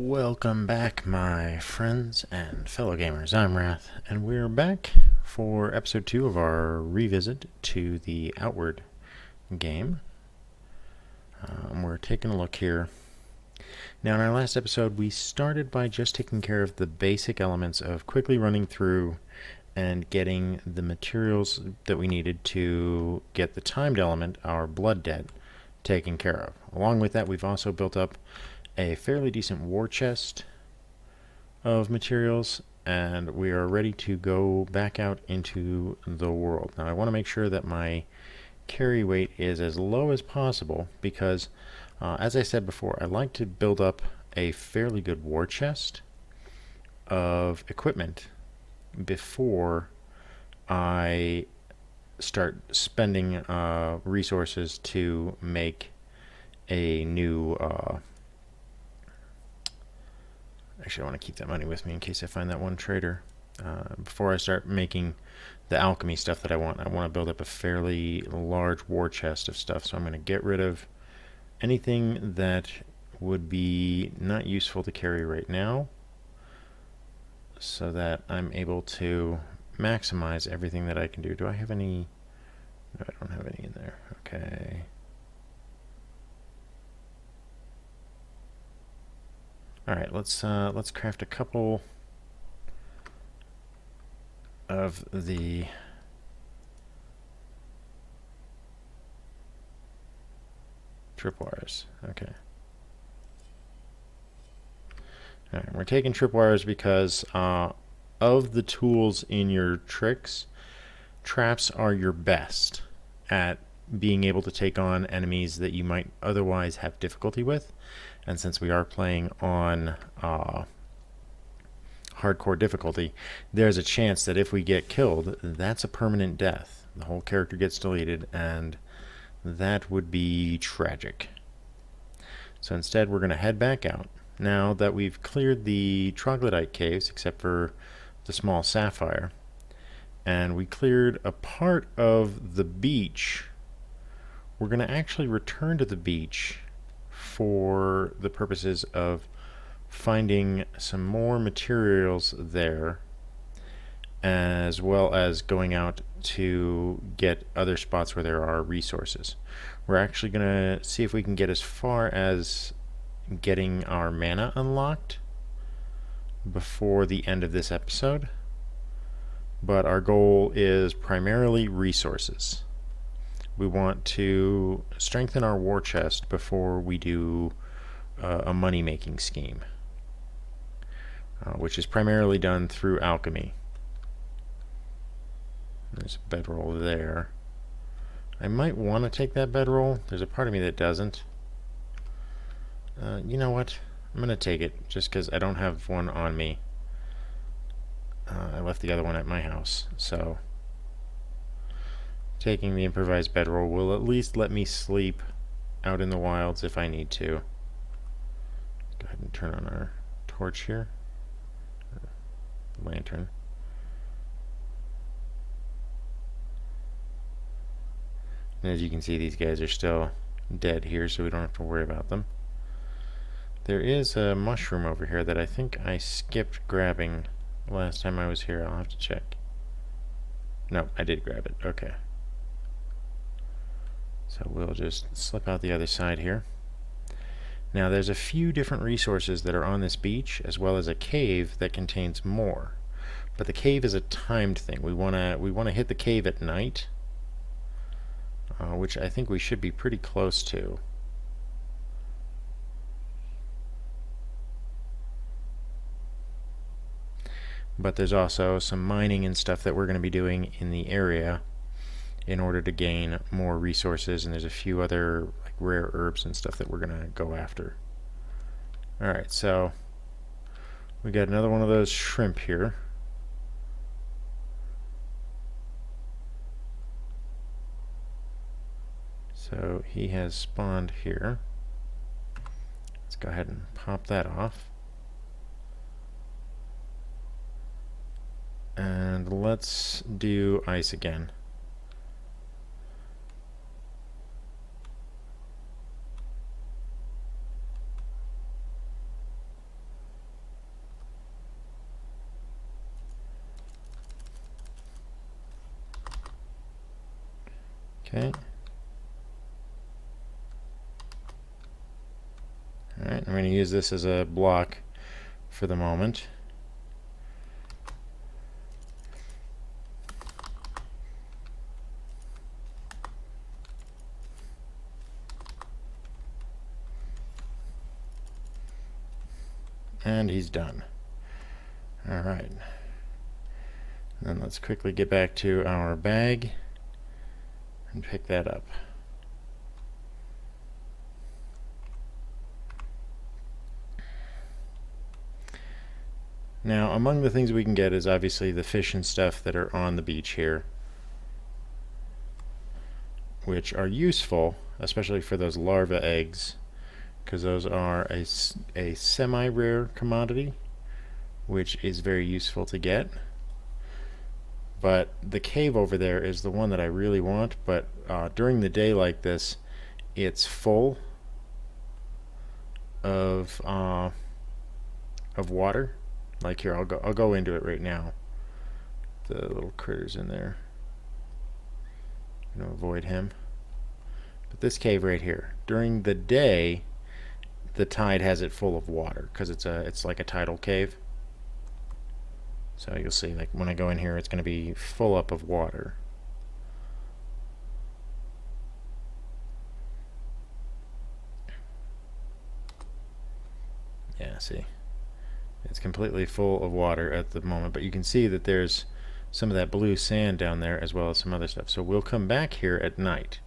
Welcome back, my friends and fellow gamers. I'm Wrath, and we're back for episode 2 of our revisit to the Outward game. We're taking a look here. Now, in our last episode, we started by just taking care of the basic elements of quickly running through and getting the materials that we needed to get the timed element, our blood debt, taken care of. Along with that, we've also built up a fairly decent war chest of materials, and we are ready to go back out into the world. Now I want to make sure that my carry weight is as low as possible because, as I said before, I like to build up a fairly good war chest of equipment before I start spending resources to make a new actually, I want to keep that money with me in case I find that one trader. Before I start making the alchemy stuff that I want to build up a fairly large war chest of stuff. So I'm going to get rid of anything that would be not useful to carry right now so that I'm able to maximize everything that I can do. Do I have any? No, I don't have any in there. Okay. All right, let's craft a couple of the tripwires. Okay. All right, we're taking tripwires because of the tools in your tricks, traps are your best at being able to take on enemies that you might otherwise have difficulty with. And since we are playing on hardcore difficulty, there's a chance that if we get killed, that's a permanent death. The whole character gets deleted, and that would be tragic. So instead, we're going to head back out. Now that we've cleared the troglodyte caves, except for the small sapphire, and we cleared a part of the beach, we're going to actually return to the beach for the purposes of finding some more materials there, as well as going out to get other spots where there are resources. We're actually going to see if we can get as far as getting our mana unlocked before the end of this episode, but our goal is primarily resources. We want to strengthen our war chest before we do a money-making scheme, which is primarily done through alchemy. There's a bedroll there. I might want to take that bedroll. There's a part of me that doesn't. You know what? I'm going to take it just because I don't have one on me. I left the other one at my house, so taking the improvised bedroll will at least let me sleep out in the wilds if I need to. Go ahead and turn on our torch here. Lantern. And as you can see, these guys are still dead here, so we don't have to worry about them. There is a mushroom over here that I think I skipped grabbing last time I was here. I'll have to check. No, I did grab it. Okay. So we'll just slip out the other side here. Now there's a few different resources that are on this beach, as well as a cave that contains more. But the cave is a timed thing. We wanna hit the cave at night, which I think we should be pretty close to. But there's also some mining and stuff that we're going to be doing in the area in order to gain more resources, and there's a few other like rare herbs and stuff that we're going to go after. Alright, so we got another one of those shrimp here. So he has spawned here. Let's go ahead and pop that off. And let's do ice again. Okay. Alright, I'm going to use this as a block for the moment. And he's done. Alright. Then let's quickly get back to our bag and pick that up. Now, among the things we can get is obviously the fish and stuff that are on the beach here, which are useful, especially for those larva eggs, because those are a semi-rare commodity, which is very useful to get. But the cave over there is the one that I really want, but during the day like this, it's full of water. Like here, I'll go into it right now. The little critters in there. I'm gonna avoid him. But this cave right here, during the day, the tide has it full of water because it's like a tidal cave. So you'll see, like when I go in here, it's going to be full up of water. Yeah, see, it's completely full of water at the moment, but you can see that there's some of that blue sand down there as well as some other stuff. So we'll come back here at night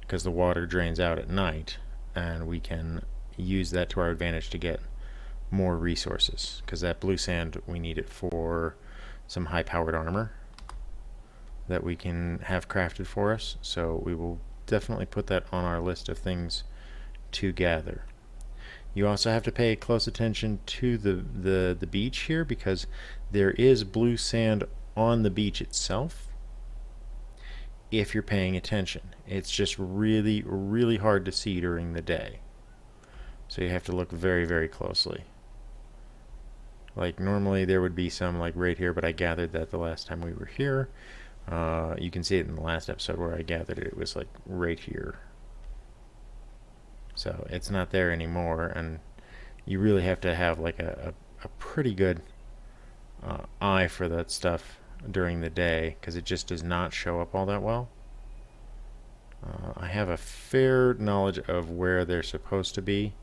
because the water drains out at night, and we can use that to our advantage to get more resources, because that blue sand, we need it for some high-powered armor that we can have crafted for us. So we will definitely put that on our list of things to gather. You also have to pay close attention to the beach here, because there is blue sand on the beach itself if you're paying attention. It's just really, really hard to see during the day. So you have to look very, very closely. Like normally there would be some like right here, but I gathered that the last time we were here. You can see it in the last episode where I gathered it. It was like right here. So it's not there anymore, and you really have to have like a pretty good eye for that stuff during the day, because it just does not show up all that well. I have a fair knowledge of where they're supposed to be,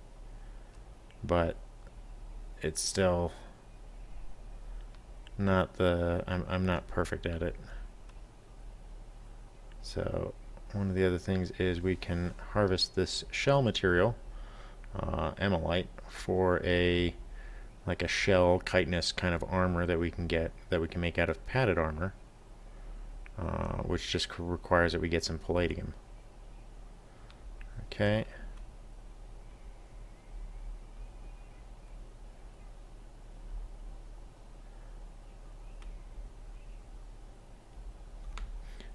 but it's still not the I'm not perfect at it. So one of the other things is we can harvest this shell material, emolite, for like a shell chitinous kind of armor that we can get, that we can make out of padded armor, which just requires that we get some palladium. Okay.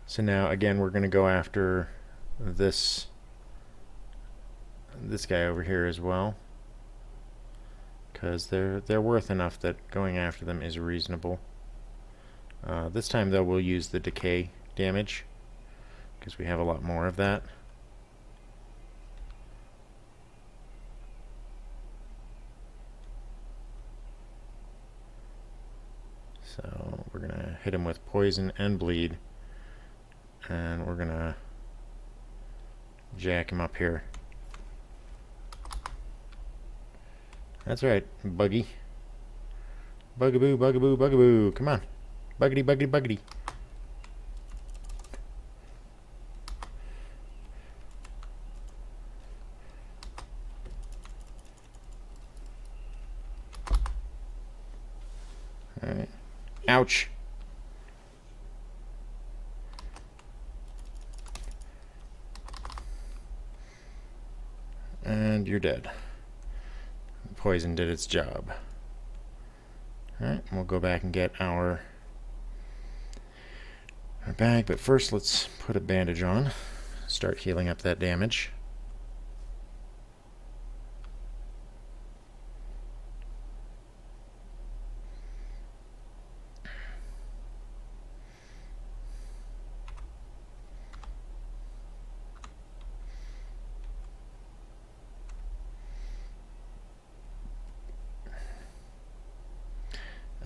So now again we're going to go after this guy over here as well, because they're worth enough that going after them is reasonable. This time though we'll use the decay damage, because we have a lot more of that. So we're going to hit him with poison and bleed, and we're going to jack him up here. That's right, Buggy. Bugaboo, bugaboo, bugaboo. Come on. Buggity, buggity, buggity. Alright. Ouch. And you're dead. Poison did its job. Alright, we'll go back and get our bag, but first let's put a bandage on. Start healing up that damage.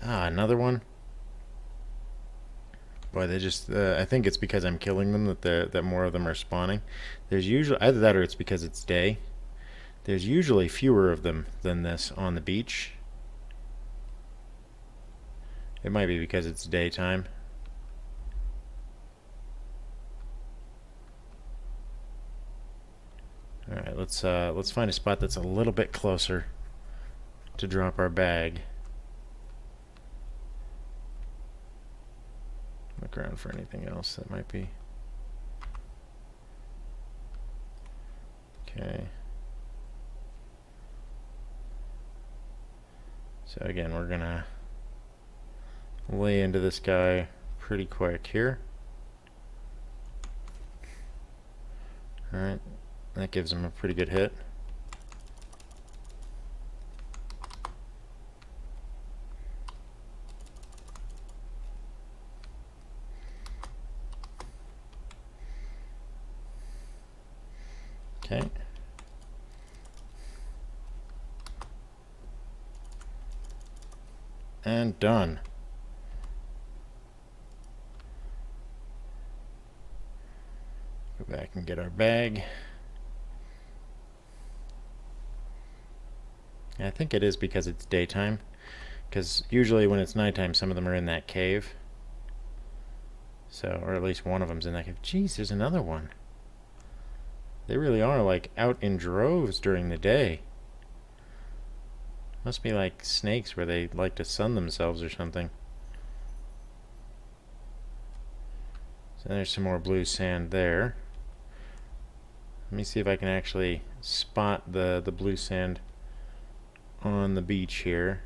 Ah, another one. Boy, they just, I think it's because I'm killing them that more of them are spawning. There's usually, either that or it's because it's day. There's usually fewer of them than this on the beach. It might be because it's daytime. Alright, let's find a spot that's a little bit closer to drop our bag. Look around for anything else that might be. Okay. So again, we're gonna lay into this guy pretty quick here. Alright, that gives him a pretty good hit. Okay. And done. Go back and get our bag. And I think it is because it's daytime. Because usually when it's nighttime, some of them are in that cave. So, or at least one of them's in that cave. Jeez, there's another one. They really are like out in droves during the day. Must be like snakes where they like to sun themselves or something. So there's some more blue sand there. Let me see if I can actually spot the blue sand on the beach here.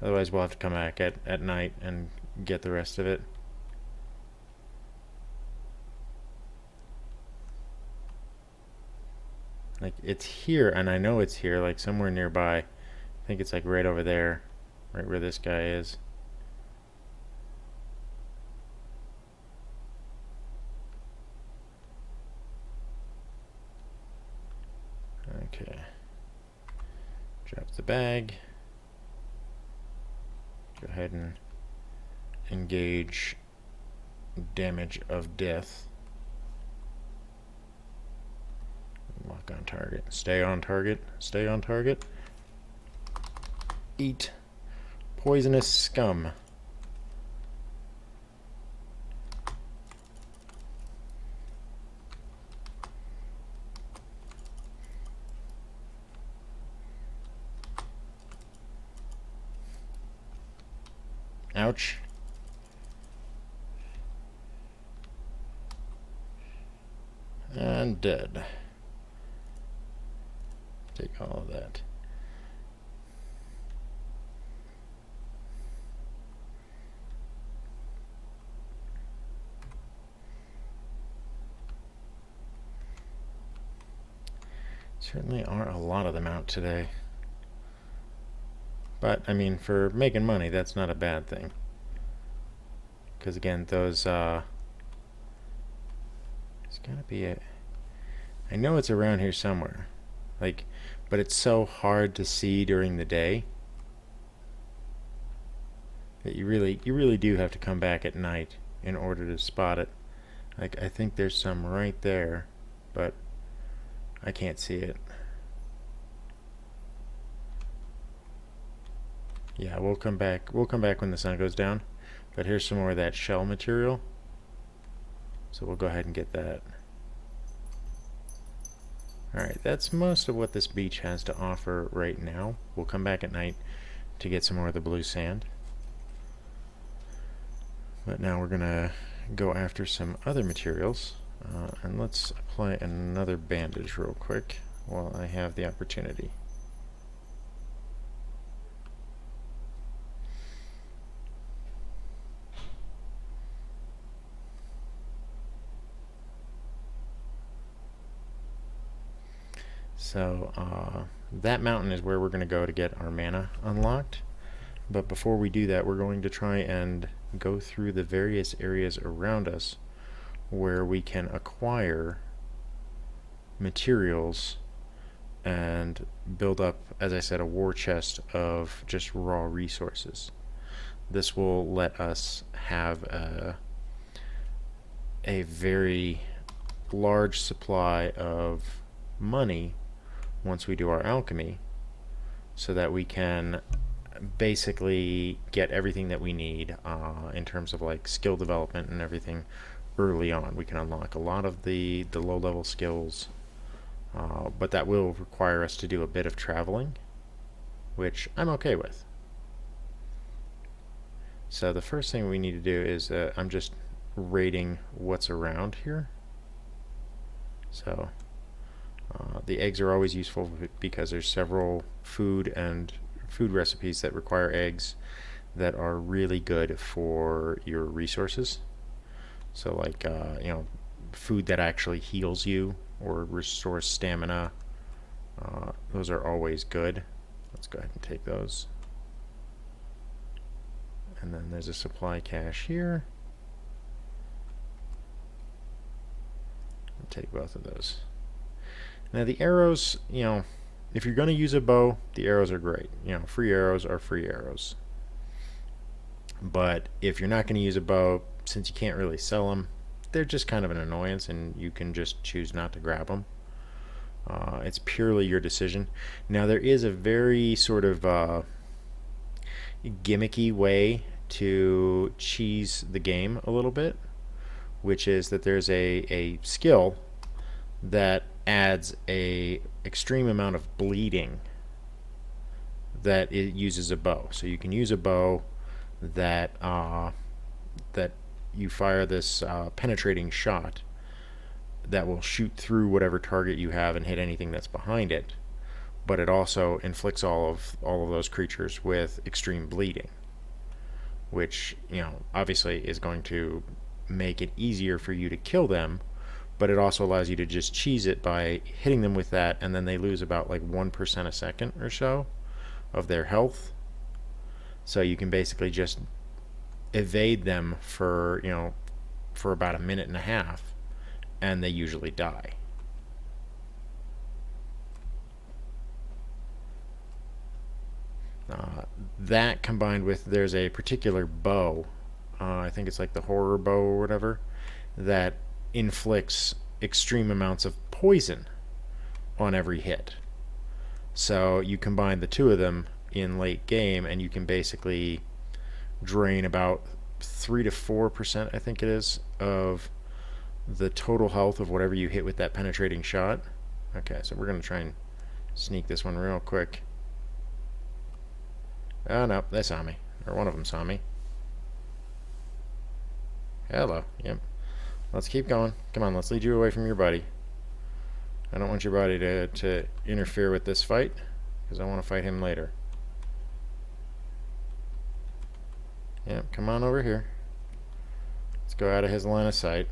Otherwise we'll have to come back at night and get the rest of it. Like, it's here, and I know it's here, like somewhere nearby. I think it's like right over there, right where this guy is. Okay. Drop the bag. Go ahead and engage damage of death. Lock on target. Stay on target. Stay on target. Eat poisonous scum. Ouch. And dead. Take all of that. Certainly are a lot of them out today. But, I mean, for making money, that's not a bad thing. Because, again, those, it's gotta be a... I know it's around here somewhere. Like, but it's so hard to see during the day that you really do have to come back at night in order to spot it. Like, I think there's some right there, but I can't see it. Yeah, we'll come back when the sun goes down. But here's some more of that shell material. So we'll go ahead and get that. Alright, that's most of what this beach has to offer right now. We'll come back at night to get some more of the blue sand. But now we're gonna go after some other materials. And let's apply another bandage real quick while I have the opportunity. So that mountain is where we're going to go to get our mana unlocked. But before we do that, we're going to try and go through the various areas around us where we can acquire materials and build up, as I said, a war chest of just raw resources. This will let us have a very large supply of money once we do our alchemy, so that we can basically get everything that we need in terms of like skill development and everything early on. We can unlock a lot of the low level skills, but that will require us to do a bit of traveling, which I'm okay with. So the first thing we need to do is I'm just rating what's around here. So the eggs are always useful because there's several food recipes that require eggs that are really good for your resources. So like food that actually heals you or restores stamina, those are always good. Let's go ahead and take those. And then there's a supply cache here. I'll take both of those. Now the arrows, if you're going to use a bow, the arrows are great. Free arrows are free arrows. But if you're not going to use a bow, since you can't really sell them, they're just kind of an annoyance, and you can just choose not to grab them. It's purely your decision. Now there is a very sort of gimmicky way to cheese the game a little bit, which is that there's a skill that adds a extreme amount of bleeding that it uses a bow. So you can use a bow that that you fire this penetrating shot that will shoot through whatever target you have and hit anything that's behind it, but it also inflicts all of those creatures with extreme bleeding, which obviously is going to make it easier for you to kill them, but it also allows you to just cheese it by hitting them with that, and then they lose about like 1% a second or so of their health. So you can basically just evade them for about a minute and a half, and they usually die. That combined with, there's a particular bow, I think it's like the horror bow or whatever, that inflicts extreme amounts of poison on every hit. So you combine the two of them in late game, and you can basically drain about 3 to 4%, I think it is, of the total health of whatever you hit with that penetrating shot. Okay, so we're going to try and sneak this one real quick. Oh no, they saw me. Or one of them saw me. Hello. Yep. Let's keep going. Come on, let's lead you away from your buddy. I don't want your buddy to interfere with this fight, because I want to fight him later. Yep, come on over here. Let's go out of his line of sight.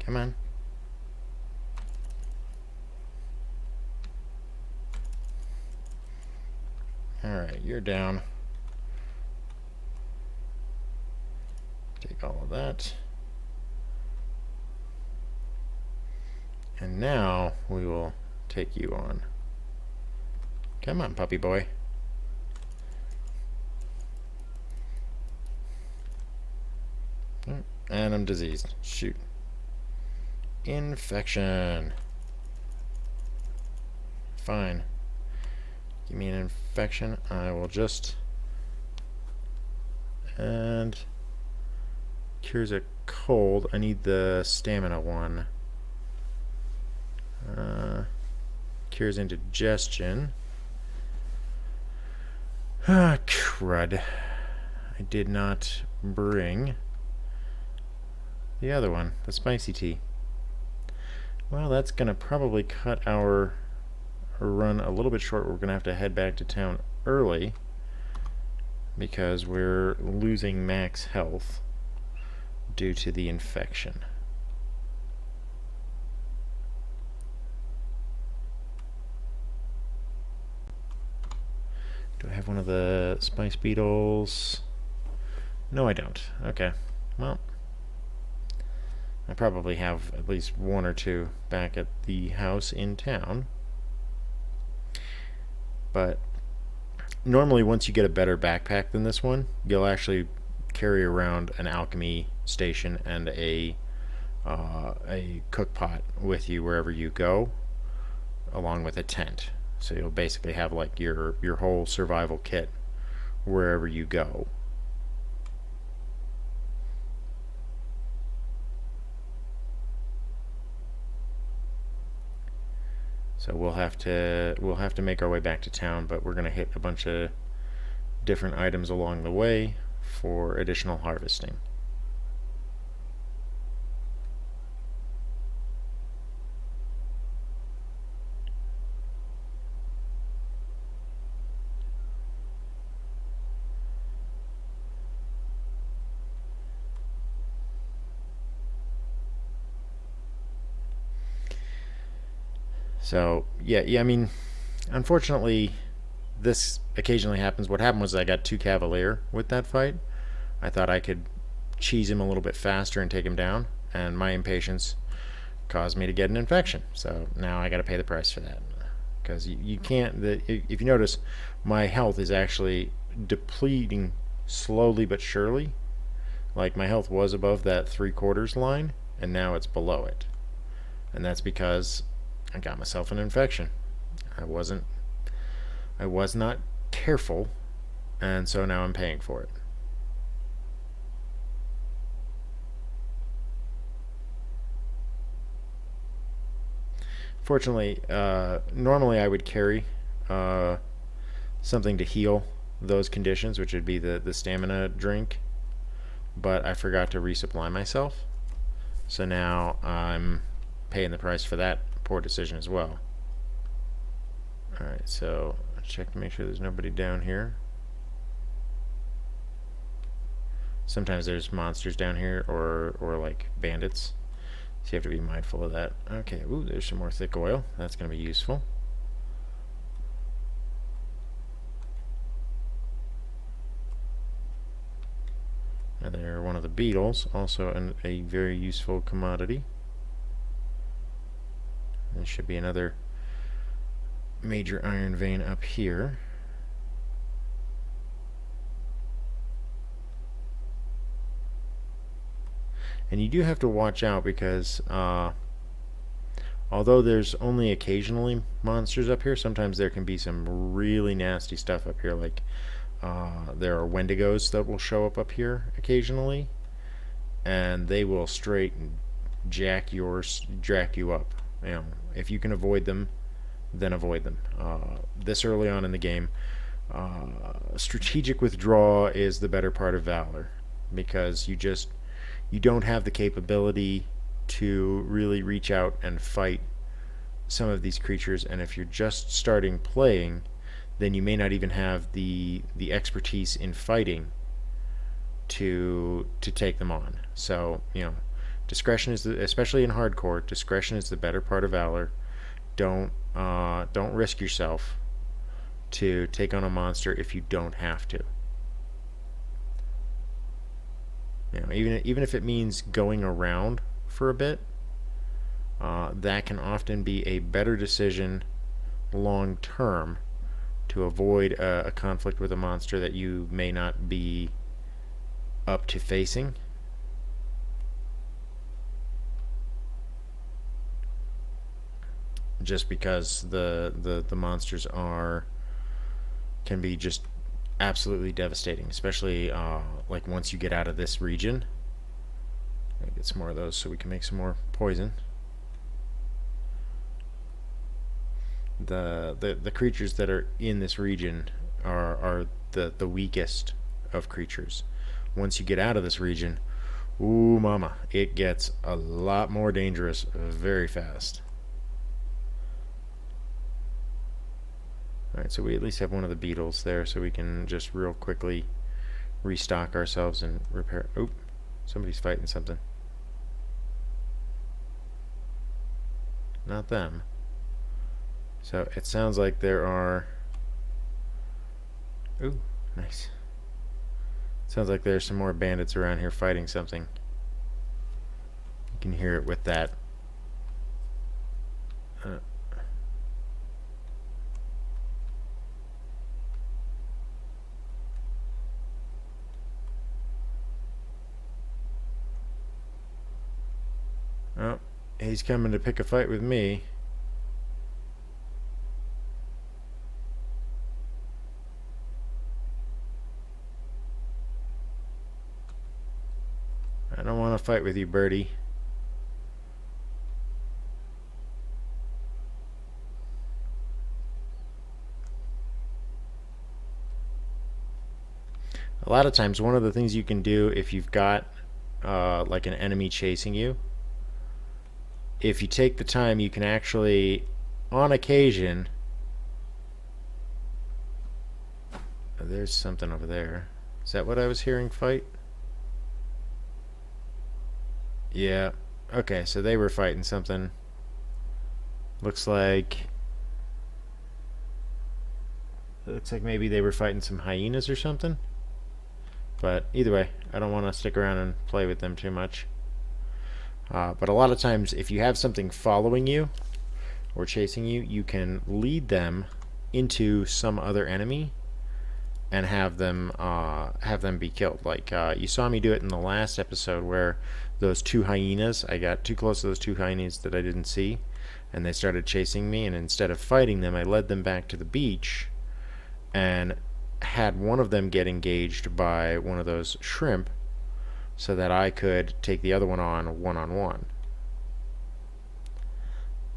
Come on. Alright, you're down. Take all of that. And now we will take you on. Come on, puppy boy. And I'm diseased. Shoot. Infection. Fine. Give me an infection. I will just... And... Cures a cold. I need the stamina one. Cures indigestion. Ah, crud. I did not bring the other one, the spicy tea. Well, that's going to probably cut our run a little bit short. We're going to have to head back to town early because we're losing max health due to the infection. Do I have one of the spice beetles? No, I don't. Okay. Well, I probably have at least one or two back at the house in town. But normally once you get a better backpack than this one, you'll actually carry around an alchemy station and a cook pot with you wherever you go, along with a tent. So you'll basically have like your whole survival kit wherever you go. So we'll have to make our way back to town, but we're gonna hit a bunch of different items along the way for additional harvesting. So yeah, I mean, unfortunately, this occasionally happens. What happened was I got too cavalier with that fight. I thought I could cheese him a little bit faster and take him down, and my impatience caused me to get an infection. So now I got to pay the price for that. Because you can't. If you notice, my health is actually depleting slowly but surely. Like my health was above that 3/4 line, and now it's below it, and that's because I got myself an infection. I wasn't. I was not careful, and so now I'm paying for it. Fortunately, normally I would carry uh, something to heal those conditions, which would be the stamina drink, but I forgot to resupply myself. So now I'm paying the price for that poor decision as well. Alright, so check to make sure there's nobody down here. Sometimes there's monsters down here or like bandits. So you have to be mindful of that. Okay, ooh, there's some more thick oil. That's going to be useful. Another one of the beetles, also a very useful commodity. There should be another major iron vein up here. And you do have to watch out because although there's only occasionally monsters up here, sometimes there can be some really nasty stuff up here. Like there are wendigos that will show up here occasionally, and they will straight jack you up. You know, if you can avoid them, then avoid them. This early on in the game, strategic withdrawal is the better part of valor, because you don't have the capability to really reach out and fight some of these creatures, and if you're just starting playing, then you may not even have the expertise in fighting to take them on. So, you know, discretion is especially in hardcore, discretion is the better part of valor. Don't risk yourself to take on a monster if you don't have to. You know, even if it means going around for a bit, that can often be a better decision long term to avoid a conflict with a monster that you may not be up to facing. Just because the monsters can be just absolutely devastating, especially like once you get out of this region. Get some more of those so we can make some more poison. The creatures that are in this region are the weakest of creatures. Once you get out of this region, ooh mama, it gets a lot more dangerous very fast. Alright, so we at least have one of the beetles there, so we can just real quickly restock ourselves and repair. Oop, somebody's fighting something. Not them. So it sounds like there are. Ooh, nice. Sounds like there's some more bandits around here fighting something. can hear it with that. Oh, he's coming to pick a fight with me. I don't want to fight with you, birdie. A lot of times, one of the things you can do if you've got like an enemy chasing you, if you take the time, you can actually, on occasion, there's something over there. Is that what I was hearing fight? Yeah. Okay, so they were fighting something. Looks like maybe they were fighting some hyenas or something. But either way, I don't want to stick around and play with them too much. But a lot of times, if you have something following you or chasing you, you can lead them into some other enemy and have them be killed. Like you saw me do it in the last episode, where those two hyenas, I got too close to those two hyenas that I didn't see, and they started chasing me. And instead of fighting them, I led them back to the beach and had one of them get engaged by one of those shrimp, so that I could take the other one on one-on-one.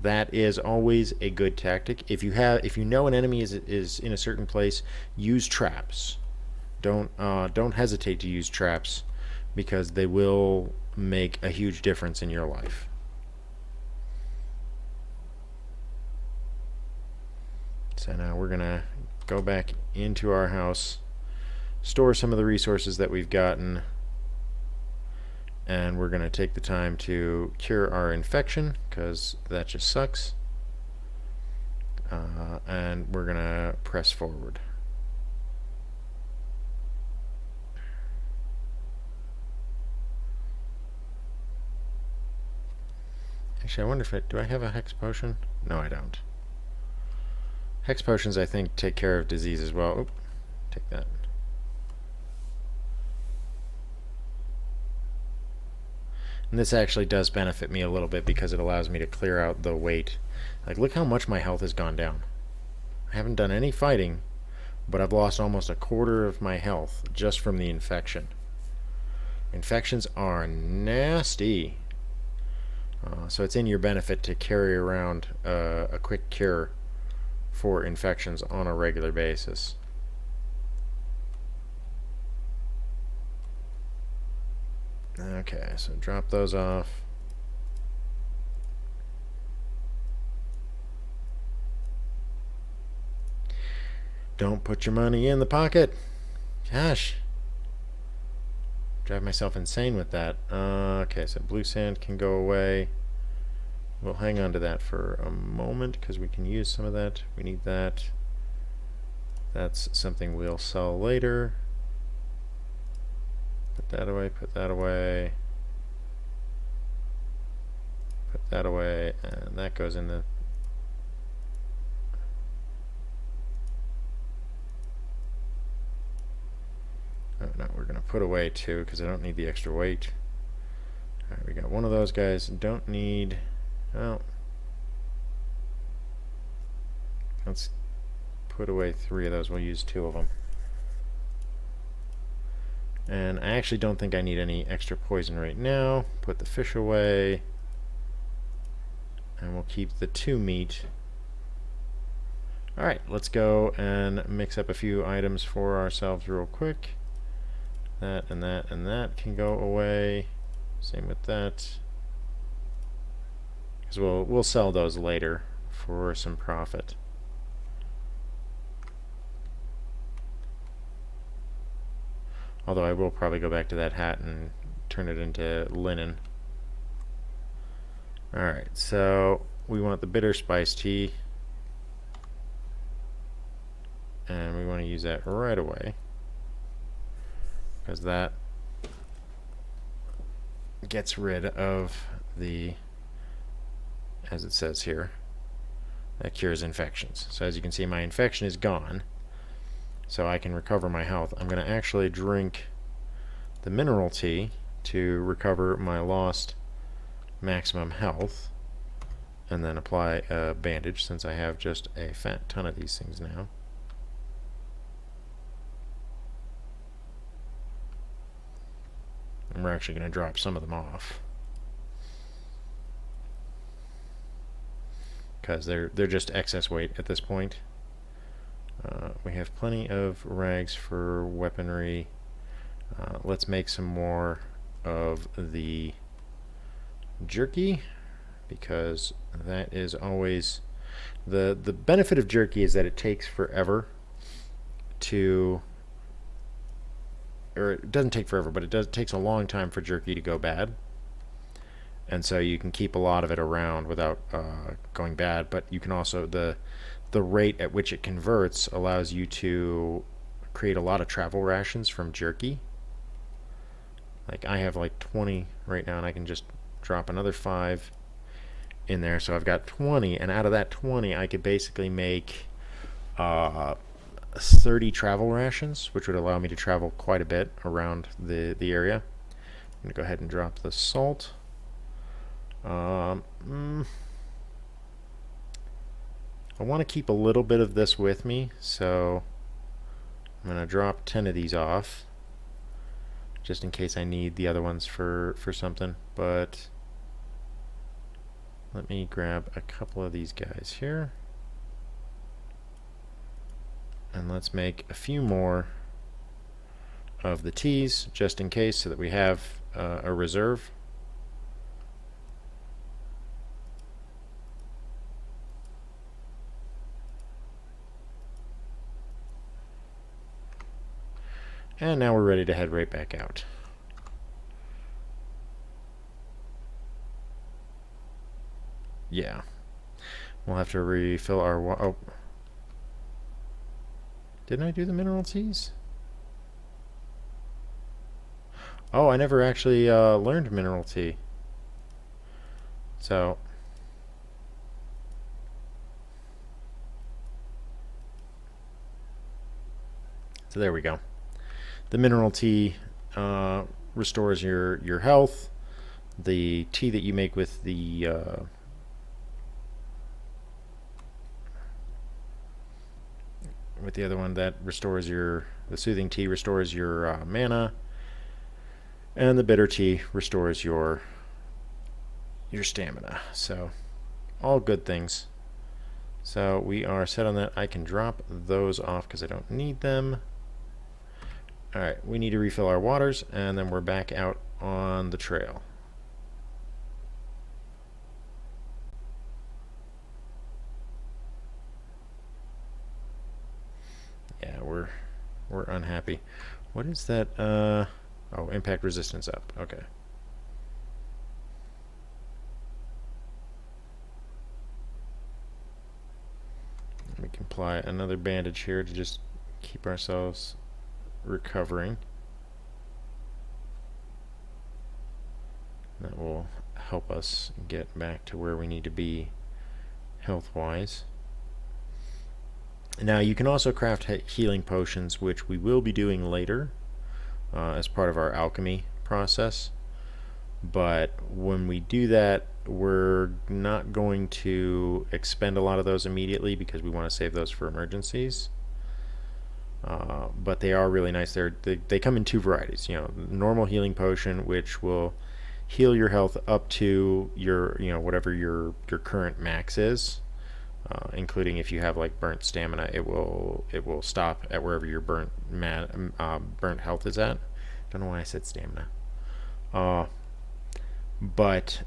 That is always a good tactic. If you know an enemy is in a certain place, use traps. Don't hesitate to use traps, because they will make a huge difference in your life. So now we're gonna go back into our house, store some of the resources that we've gotten, and we're going to take the time to cure our infection, because that just sucks. And we're going to press forward. Actually, I wonder if do I have a hex potion? No, I don't. Hex potions, I think, take care of disease as well. Oop, take that. And this actually does benefit me a little bit, because it allows me to clear out the weight. Like, look how much my health has gone down. I haven't done any fighting, but I've lost almost a quarter of my health just from the infection. Infections are nasty. So it's in your benefit to carry around a quick cure for infections on a regular basis. Okay, so drop those off. Don't put your money in the pocket. Gosh. Drive myself insane with that. Okay, so blue sand can go away. We'll hang on to that for a moment, because we can use some of that. We need that. That's something we'll sell later. Put that away, put that away. Put that away, and that goes in the... Oh, no, we're going to put away two, because I don't need the extra weight. Alright, we got one of those guys. Don't need... Oh. Let's put away three of those. We'll use two of them. And I actually don't think I need any extra poison right now. Put the fish away. And we'll keep the 2 meat. Alright, let's go and mix up a few items for ourselves real quick. That and that and that can go away. Same with that. Because we'll sell those later for some profit. Although I will probably go back to that hat and turn it into linen. Alright, so we want the bitter spice tea. And we want to use that right away, because that gets rid of the, as it says here, that cures infections. So as you can see, my infection is gone, so I can recover my health. I'm going to actually drink the mineral tea to recover my lost maximum health, and then apply a bandage since I have just a fat ton of these things now. And we're actually going to drop some of them off because they're just excess weight at this point. We have plenty of rags for weaponry. Let's make some more of the jerky, because that is always the benefit of jerky is that it takes forever to, or it doesn't take forever, but it takes a long time for jerky to go bad, and so you can keep a lot of it around without going bad. But you can also, the rate at which it converts allows you to create a lot of travel rations from jerky. Like I have like 20 right now, and I can just drop another 5 in there, so I've got 20, and out of that 20 I could basically make 30 travel rations, which would allow me to travel quite a bit around the area. I'm going to go ahead and drop the salt. I want to keep a little bit of this with me, so I'm going to drop 10 of these off just in case I need the other ones for something. But let me grab a couple of these guys here, and let's make a few more of the teas just in case, so that we have a reserve. And now we're ready to head right back out. Yeah. We'll have to refill our oh. Didn't I do the mineral teas? Oh, I never actually learned mineral tea. So there we go. The mineral tea restores your health. The tea that you make with the other one, that restores the soothing tea restores your mana, and the bitter tea restores your stamina. So all good things. So we are set on that. I can drop those off because I don't need them. Alright, we need to refill our waters, and then we're back out on the trail. Yeah, we're unhappy. What is that? Oh, impact resistance up. Okay. We can apply another bandage here to just keep ourselves recovering. That will help us get back to where we need to be health-wise. Now you can also craft healing potions, which we will be doing later as part of our alchemy process. But when we do that, we're not going to expend a lot of those immediately because we want to save those for emergencies. But they are really nice. They come in 2 varieties. Normal healing potion, which will heal your health up to your whatever your current max is, including if you have like burnt stamina, it will stop at wherever your burnt health is at. Don't know why I said stamina. But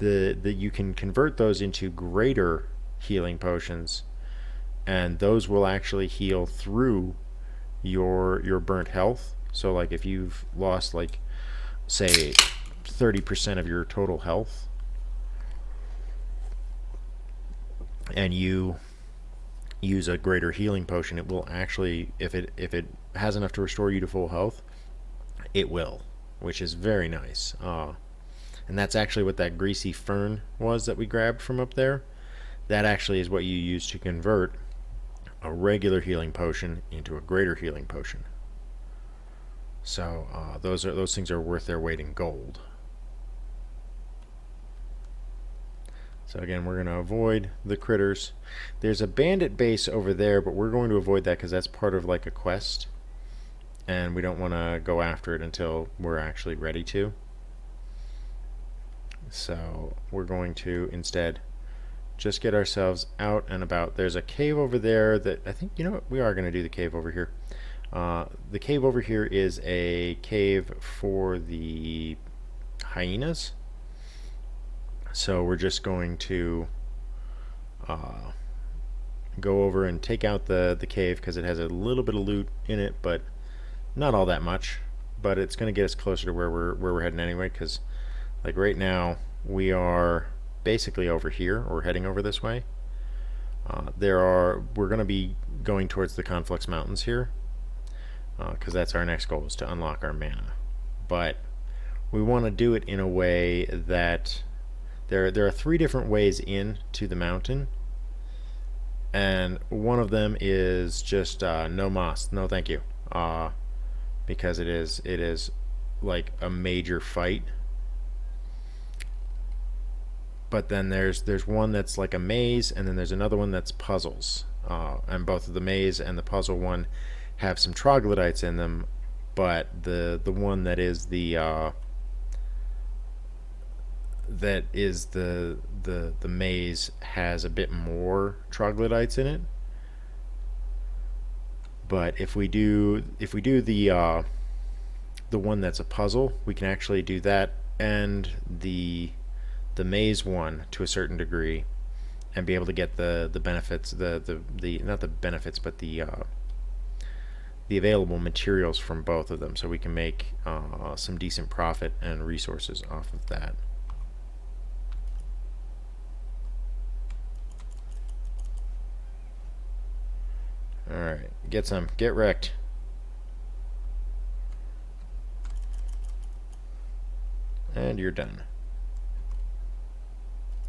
you can convert those into greater healing potions, and those will actually heal through your burnt health. So like if you've lost, like, say 30% of your total health, and you use a greater healing potion, it will actually, if it has enough to restore you to full health, it will, which is very nice. And that's actually what that greasy fern was that we grabbed from up there. That actually is what you use to convert a regular healing potion into a greater healing potion. So those things are worth their weight in gold. So again, we're going to avoid the critters. There's a bandit base over there, but we're going to avoid that because that's part of like a quest. And we don't want to go after it until we're actually ready to. So we're going to instead just get ourselves out and about. There's a cave over there that I think, you know what, we are going to do the cave over here. The cave over here is a cave for the hyenas. So we're just going to go over and take out the cave because it has a little bit of loot in it, but not all that much. But it's going to get us closer to where we're heading anyway, because like right now we are basically over here, or heading over this way. We're going to be going towards the Conflux Mountains here, because that's our next goal, is to unlock our mana. But we want to do it in a way that there are 3 different ways in to the mountain, and one of them is just no moss, no thank you, because it is like a major fight. But then there's one that's like a maze, and then there's another one that's puzzles, and both of the maze and the puzzle one have some troglodytes in them, but the one that is the maze has a bit more troglodytes in it. But if we do the one that's a puzzle, we can actually do that and the maze one to a certain degree, and be able to get the benefits, the not the benefits, but the available materials from both of them, so we can make some decent profit and resources off of that. Alright, get wrecked. And you're done.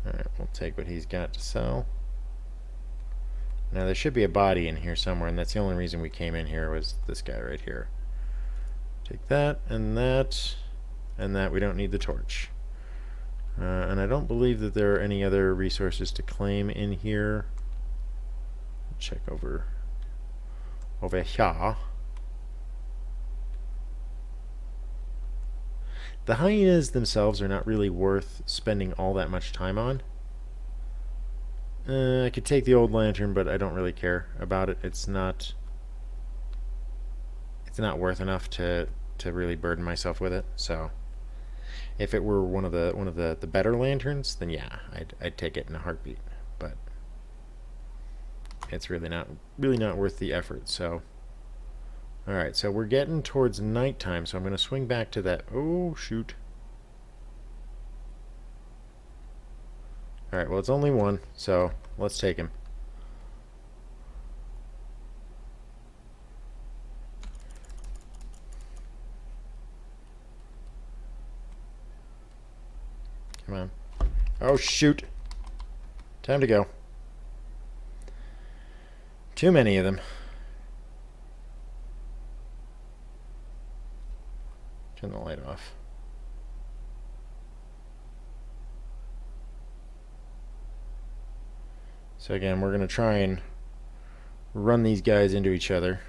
Alright, we'll take what he's got to sell. Now there should be a body in here somewhere, and that's the only reason we came in here, was this guy right here. Take that, and that, and that. We don't need the torch. And I don't believe that there are any other resources to claim in here. Check over here. The hyenas themselves are not really worth spending all that much time on. I could take the old lantern, but I don't really care about it. It's not worth enough to really burden myself with it. So if it were one of the better lanterns, then yeah, I'd take it in a heartbeat. But it's really not worth the effort. So alright, so we're getting towards nighttime, so I'm going to swing back to that. Oh, shoot. Alright, well, it's only one, so let's take him. Come on. Oh, shoot. Time to go. Too many of them. Turn the light off. So again, we're going to try and run these guys into each other.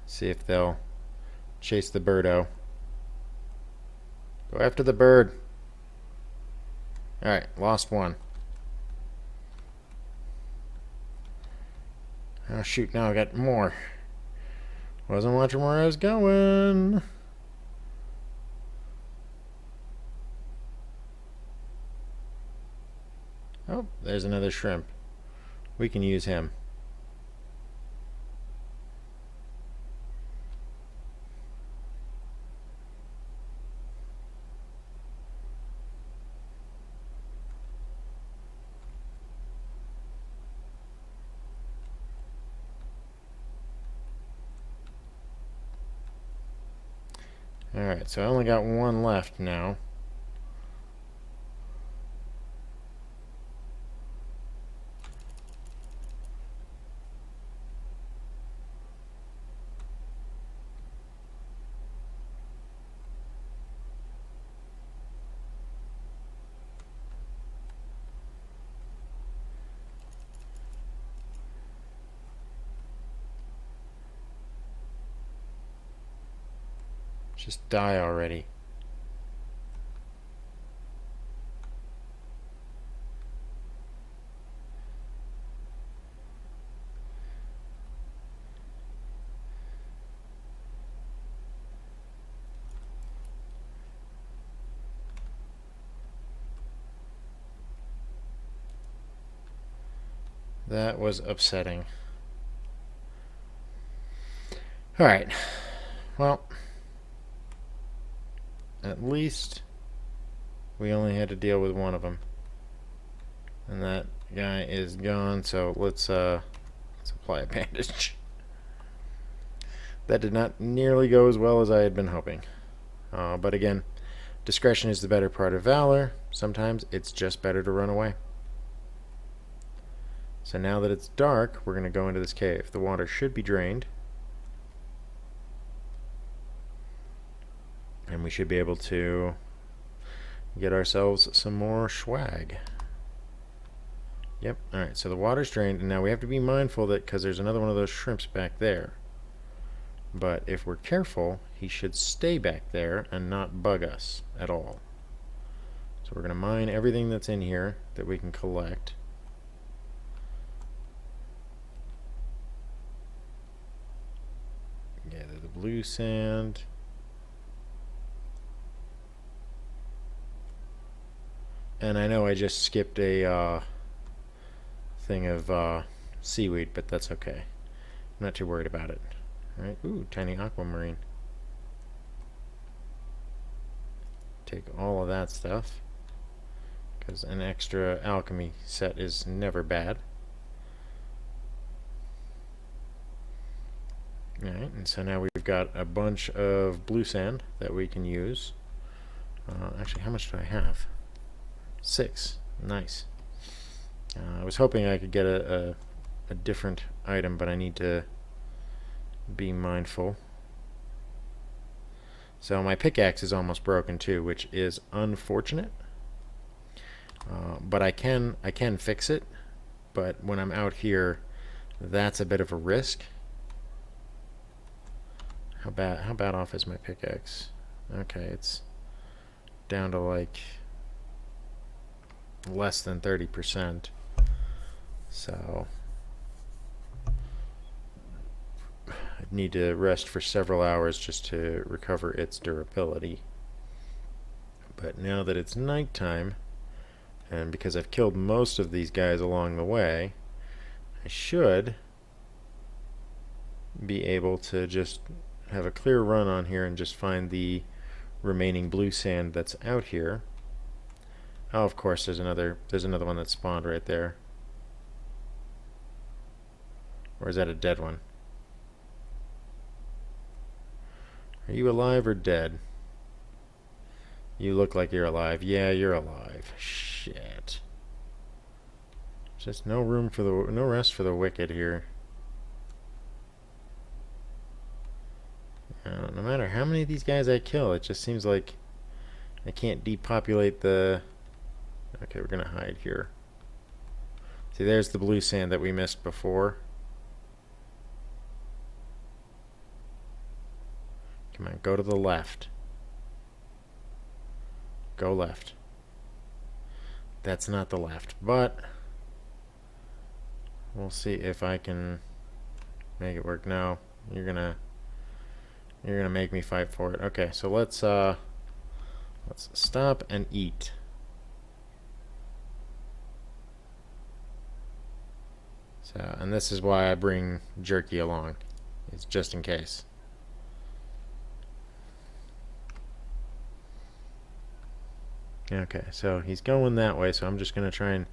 See if they'll chase the birdo. Go after the bird. Alright, lost one. Oh shoot, now I got more. Wasn't watching where I was going. Oh, there's another shrimp. We can use him. Alright, so I only got one left now. Just die already. That was upsetting. Alright. Well, at least we only had to deal with one of them. And that guy is gone, so let's apply a bandage. That did not nearly go as well as I had been hoping. But again, discretion is the better part of valor. Sometimes it's just better to run away. So now that it's dark, we're going to go into this cave. The water should be drained. And we should be able to get ourselves some more swag. Yep, alright, so the water's drained, and now we have to be mindful that, because there's another one of those shrimps back there. But if we're careful, he should stay back there and not bug us at all. So we're going to mine everything that's in here that we can collect. Gather the blue sand. And I know I just skipped a thing of seaweed, but that's okay. I'm not too worried about it. Alright, ooh, tiny aquamarine. Take all of that stuff, because an extra alchemy set is never bad. Alright, and so now we've got a bunch of blue sand that we can use. Actually, how much do I have? 6. Nice. I was hoping I could get a different item, but I need to be mindful. So my pickaxe is almost broken too, which is unfortunate. But I can fix it. But when I'm out here, that's a bit of a risk. How bad off is my pickaxe? Okay, it's down to like less than 30%. So I'd need to rest for several hours just to recover its durability. But now that it's nighttime, and because I've killed most of these guys along the way, I should be able to just have a clear run on here and just find the remaining blue sand that's out here. Oh, of course, there's another one that spawned right there. Or is that a dead one? Are you alive or dead? You look like you're alive. Yeah, you're alive. Shit. Just no rest for the wicked here. No matter how many of these guys I kill, it just seems like I can't depopulate the... Okay, we're gonna hide here. See, there's the blue sand that we missed before. Come on, go to the left. Go left. That's not the left, but we'll see if I can make it work. No, you're gonna make me fight for it. Okay, so let's stop and eat. So, and this is why I bring jerky along. It's just in case. Okay, so he's going that way, so I'm just going to try and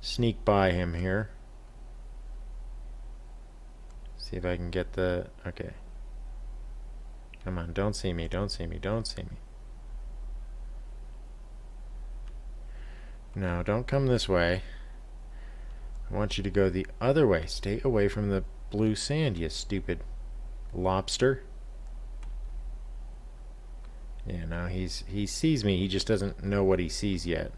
sneak by him here. See if I can get the... Okay. Come on, don't see me, don't see me, don't see me. No, don't come this way. I want you to go the other way. Stay away from the blue sand, you stupid lobster. Yeah, no, he sees me. He just doesn't know what he sees yet.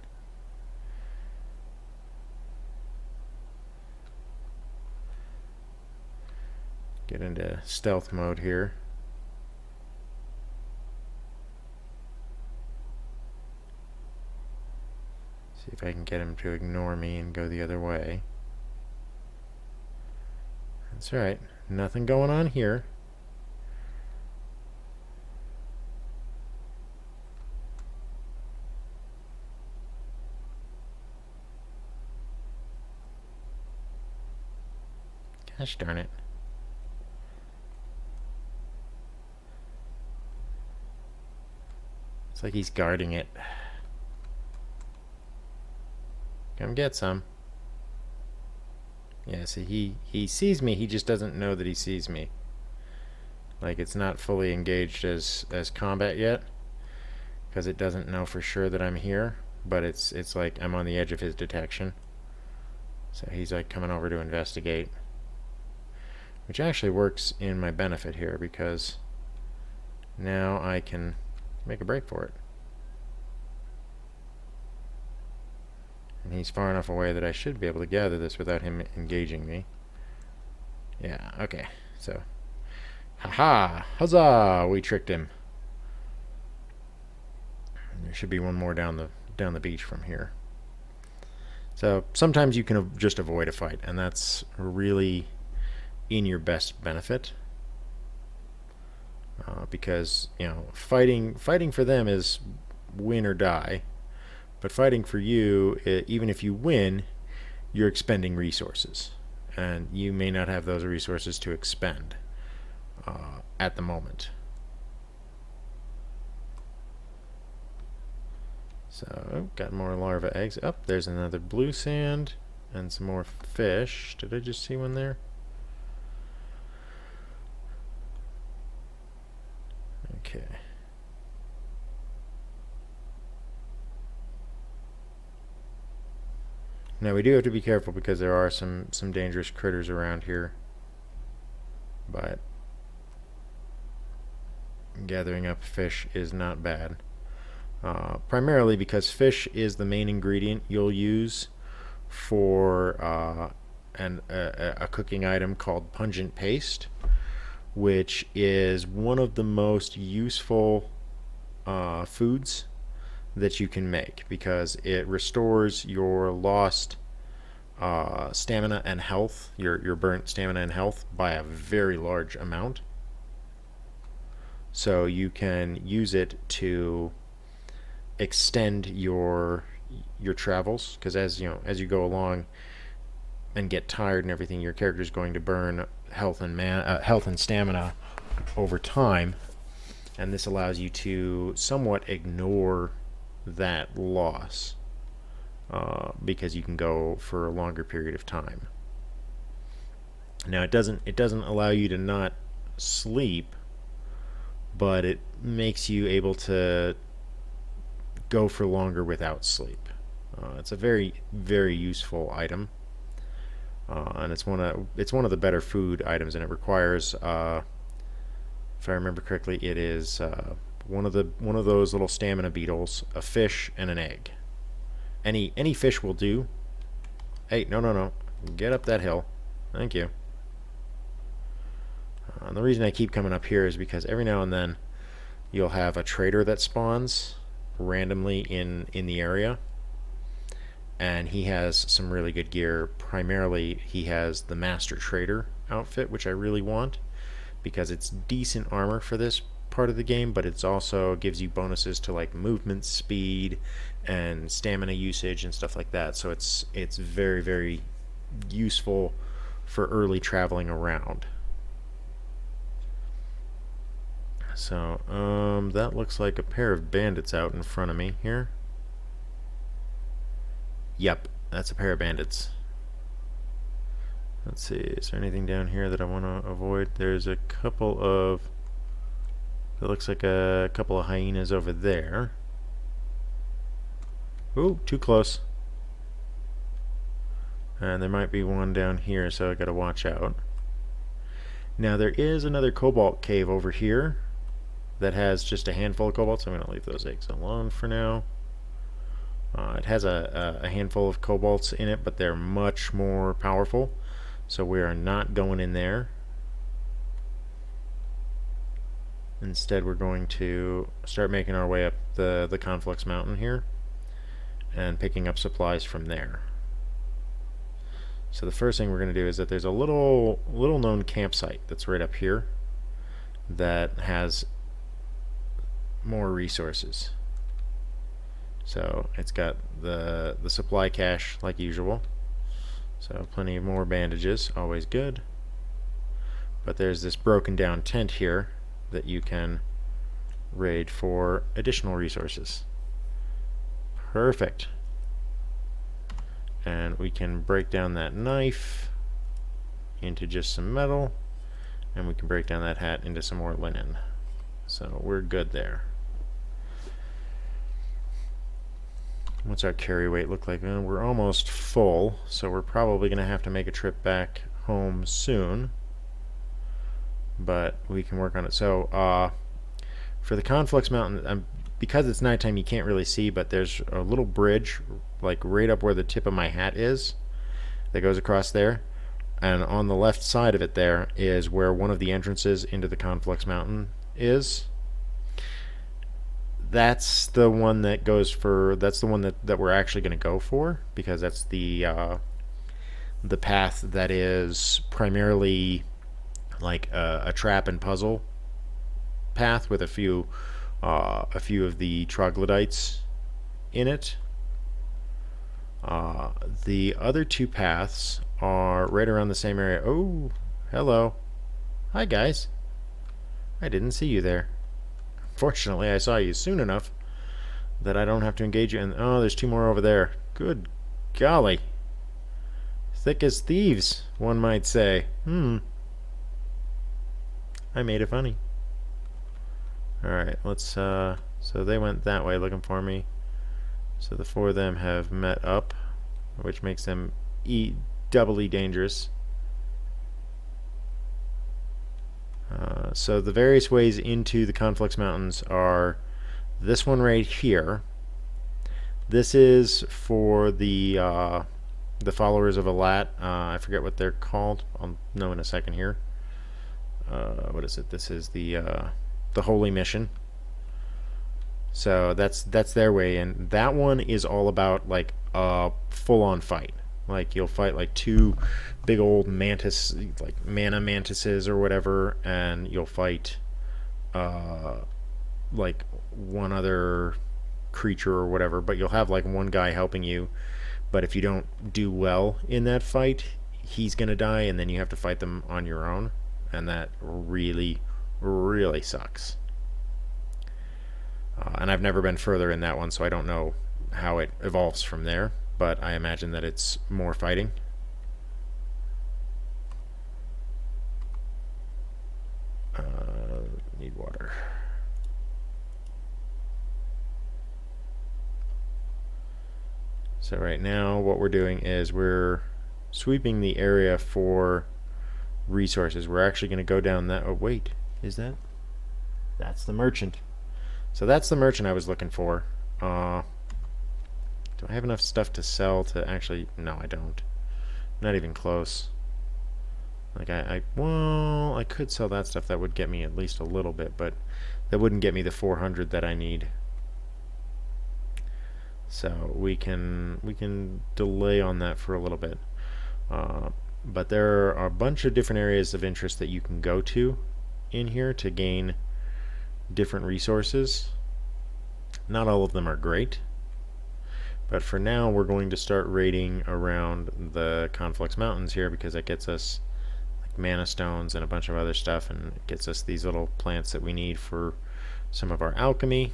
Get into stealth mode here. See if I can get him to ignore me and go the other way. That's right. Nothing going on here. Gosh darn it. It's like he's guarding it. Come get some. Yeah, see, he sees me, he just doesn't know that he sees me. Like, it's not fully engaged as combat yet, because it doesn't know for sure that I'm here, but it's like I'm on the edge of his detection. So he's like coming over to investigate, which actually works in my benefit here, because now I can make a break for it. And he's far enough away that I should be able to gather this without him engaging me. Yeah, okay. So, haha! Huzzah! We tricked him. There should be one more down the beach from here. So sometimes you can just avoid a fight, and that's really in your best benefit. Because, you know, fighting for them is win or die. But fighting for you, even if you win, you're expending resources. And you may not have those resources to expend at the moment. So, got more larva eggs. Oh, there's another blue sand and some more fish. Did I just see one there? Okay. Now we do have to be careful because there are some dangerous critters around here. But gathering up fish is not bad. Primarily because fish is the main ingredient you'll use for a cooking item called pungent paste, which is one of the most useful foods that you can make, because it restores your lost stamina and health, your burnt stamina and health, by a very large amount. So you can use it to extend your travels, because as you go along and get tired and everything, your character is going to burn health and stamina over time, and this allows you to somewhat ignore that loss because you can go for a longer period of time. Now it doesn't allow you to not sleep, but it makes you able to go for longer without sleep. It's a very, very useful item, and it's one of the better food items, and it requires, if I remember correctly, it is one of those little stamina beetles, a fish, and an egg. Any fish will do. Hey, no, get up that hill. Thank you. And the reason I keep coming up here is because every now and then you'll have a trader that spawns randomly in the area, and he has some really good gear. Primarily he has the Master Trader outfit, which I really want because it's decent armor for this part of the game, but it's also gives you bonuses to like movement speed and stamina usage and stuff like that. So it's very, very useful for early traveling around. So, that looks like a pair of bandits out in front of me here. Yep, that's a pair of bandits. Let's see, is there anything down here that I want to avoid? There's a couple of It looks like a couple of hyenas over there. Ooh, too close. And there might be one down here, so I gotta watch out. Now there is another cobalt cave over here that has just a handful of cobalt, so I'm gonna leave those eggs alone for now. It has a handful of cobalts in it, but they're much more powerful, so we are not going in there. Instead, we're going to start making our way up the Conflux Mountain here and picking up supplies from there. So the first thing we're going to do is that there's a little known campsite that's right up here that has more resources. So it's got the supply cache like usual. So plenty of more bandages, always good. But there's this broken down tent here that you can raid for additional resources. Perfect. And we can break down that knife into just some metal, and we can break down that hat into some more linen. So we're good there. What's our carry weight look like? We're almost full, so we're probably going to have to make a trip back home soon. But we can work on it. So for the Conflux Mountain, because it's nighttime, you can't really see, but there's a little bridge like right up where the tip of my hat is that goes across there, and on the left side of it there is where one of the entrances into the Conflux Mountain is. That's the one that goes for, that's the one that we're actually going to go for, because that's the path that is primarily like a trap and puzzle path with a few of the troglodytes in it. The other two paths are right around the same area. Oh, hello. Hi, guys. I didn't see you there. Fortunately, I saw you soon enough that I don't have to engage you. And oh, there's two more over there. Good golly. Thick as thieves, one might say. I made it funny. Alright, let's, so they went that way looking for me. So the four of them have met up, which makes them doubly dangerous. So the various ways into the Conflux Mountains are this one right here. This is for the followers of Alat. I forget what they're called. I'll know in a second here. What is it? This is the Holy Mission. So that's their way, and that one is all about like a full-on fight. Like you'll fight like two big old mantis, like mana mantises or whatever, and you'll fight like one other creature or whatever, but you'll have like one guy helping you. But if you don't do well in that fight, he's gonna die, and then you have to fight them on your own, and that really sucks. And I've never been further in that one, so I don't know how it evolves from there, but I imagine that it's more fighting. Need water. So right now what we're doing is we're sweeping the area for resources. We're actually going to go down that. Oh wait, is that? That's the merchant. So that's the merchant I was looking for. Do I have enough stuff to sell to actually? No, I don't. Not even close. Like well, I could sell that stuff. That would get me at least a little bit, but that wouldn't get me the 400 that I need. So we can delay on that for a little bit. But there are a bunch of different areas of interest that you can go to in here to gain different resources. Not all of them are great, but for now we're going to start raiding around the Conflux Mountains here, because that gets us like mana stones and a bunch of other stuff, and it gets us these little plants that we need for some of our alchemy.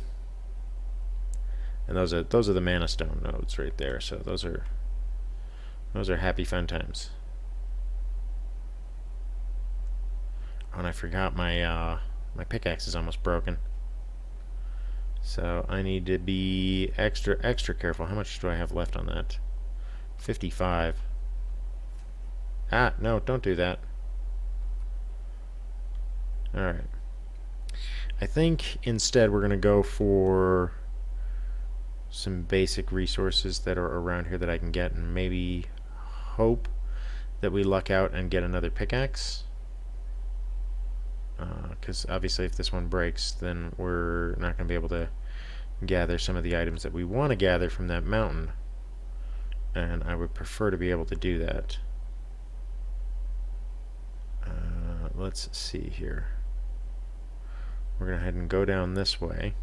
And those are the mana stone nodes right there. So those are happy fun times. Oh, and I forgot my My pickaxe is almost broken. So I need to be extra careful. How much do I have left on that? 55. Ah, no, don't do that. Alright. I think instead we're going to go for some basic resources that are around here that I can get, and maybe hope that we luck out and get another pickaxe. Because obviously if this one breaks, then we're not going to be able to gather some of the items that we want to gather from that mountain. And I would prefer to be able to do that. Let's see here. We're going to head and go down this way.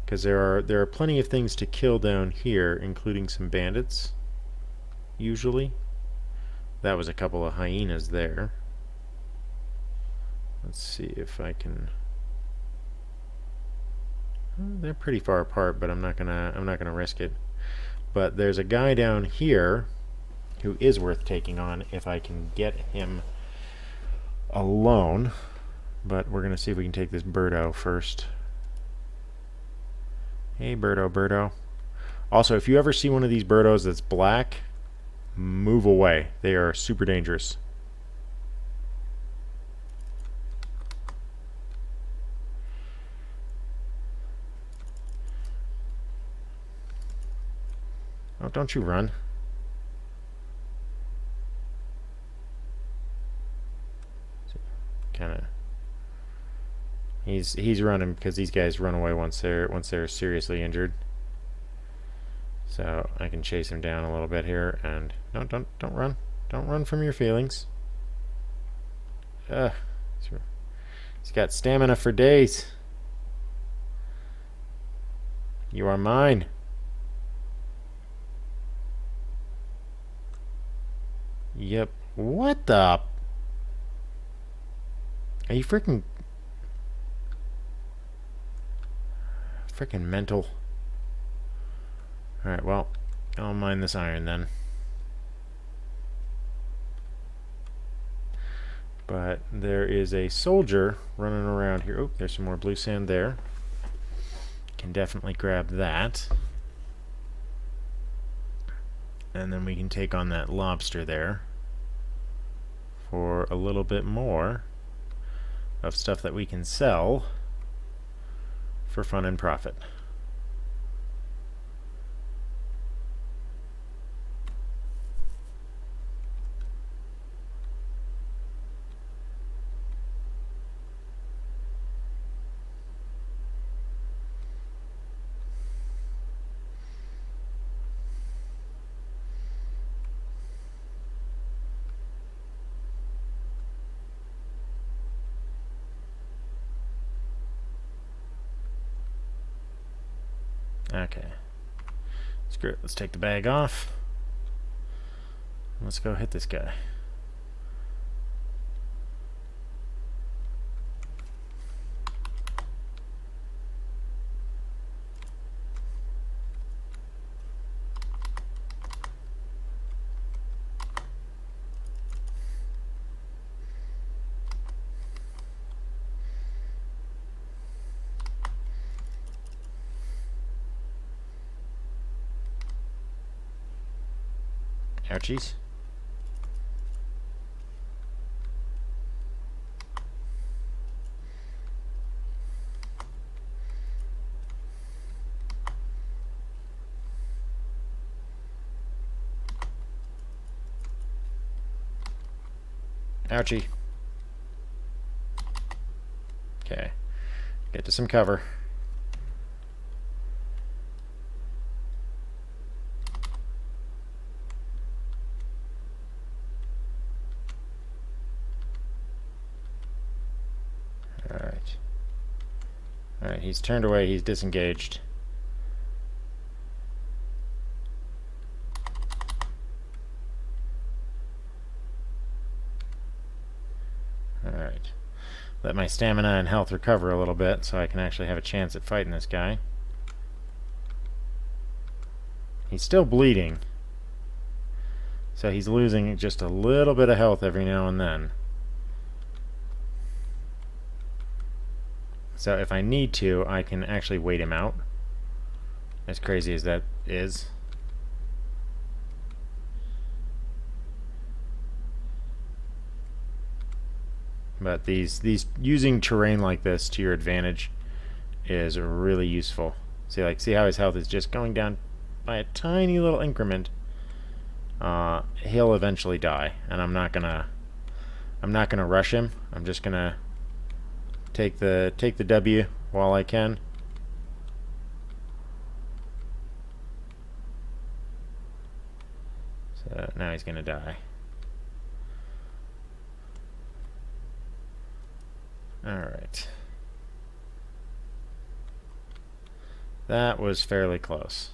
Because there are plenty of things to kill down here, including some bandits, usually. That was a couple of hyenas there. Let's see if I can... They're pretty far apart, but I'm not gonna risk it. But there's a guy down here who is worth taking on if I can get him alone. But we're gonna see if we can take this birdo first. Hey, birdo. Also, if you ever see one of these birdos that's black, move away. They are super dangerous. Oh, don't you run. Kinda. He's running because these guys run away once they're seriously injured. So I can chase him down a little bit here, and no, don't run. Don't run from your feelings. He's got stamina for days. You are mine. Yep. What the? Are you freaking mental? Alright, well, I'll mine this iron then. But there is a soldier running around here. Oh, there's some more blue sand there. Can definitely grab that. And then we can take on that lobster there for a little bit more of stuff that we can sell for fun and profit. Okay. Screw it. Let's take the bag off. Let's go hit this guy. Ouchies. Ouchie. Okay. Get to some cover. Alright, he's turned away, he's disengaged. Alright. Let my stamina and health recover a little bit so I can actually have a chance at fighting this guy. He's still bleeding. So he's losing just a little bit of health every now and then. So if I need to, I can actually wait him out. As crazy as that is. But these using terrain like this to your advantage is really useful. See how his health is just going down by a tiny little increment. He'll eventually die, and I'm not gonna rush him. I'm just gonna take the W while I can. So now he's gonna die. Alright. That was fairly close.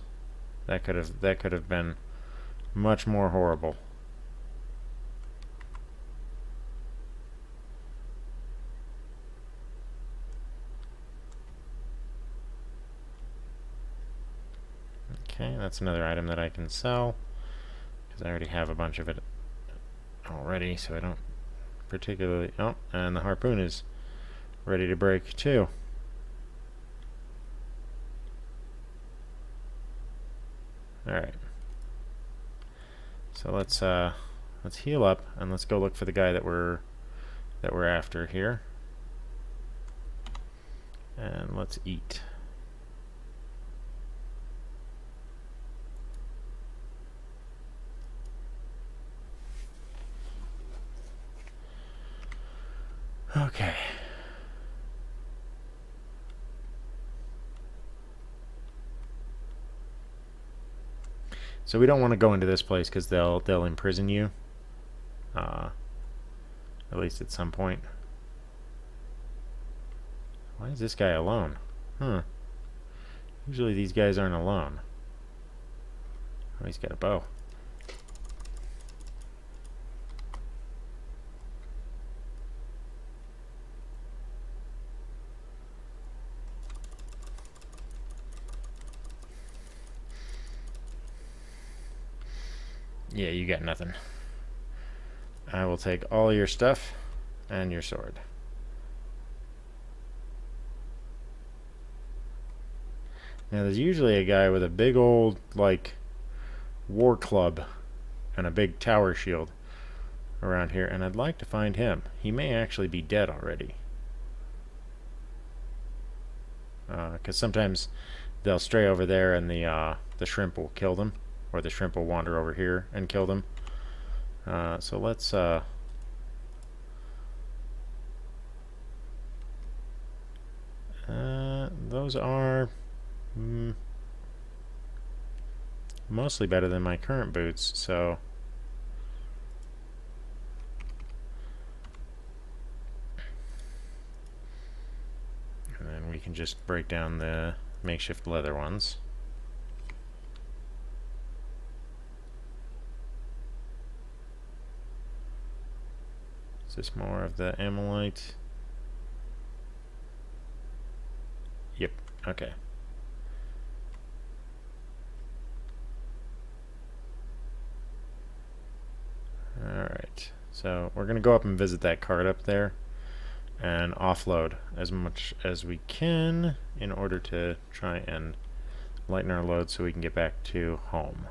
That could have been much more horrible. Okay, that's another item that I can sell, because I already have a bunch of it already, so I don't particularly... Oh, and the harpoon is ready to break too. Alright. So let's heal up and let's go look for the guy that we're after here. And let's eat. Okay. So we don't want to go into this place because they'll imprison you. At least at some point. Why is this guy alone? Huh. Usually these guys aren't alone. Oh, he's got a bow. Yeah, you got nothing. I will take all your stuff and your sword. Now, there's usually a guy with a big old, like, war club and a big tower shield around here, and I'd like to find him. He may actually be dead already. Because sometimes they'll stray over there and the shrimp will kill them, or the shrimp will wander over here and kill them. So let's those are mostly better than my current boots, so and then we can just break down the makeshift leather ones. Is this more of the ammonite? Yep, okay. Alright, so we're going to go up and visit that cart up there and offload as much as we can in order to try and lighten our load so we can get back to home.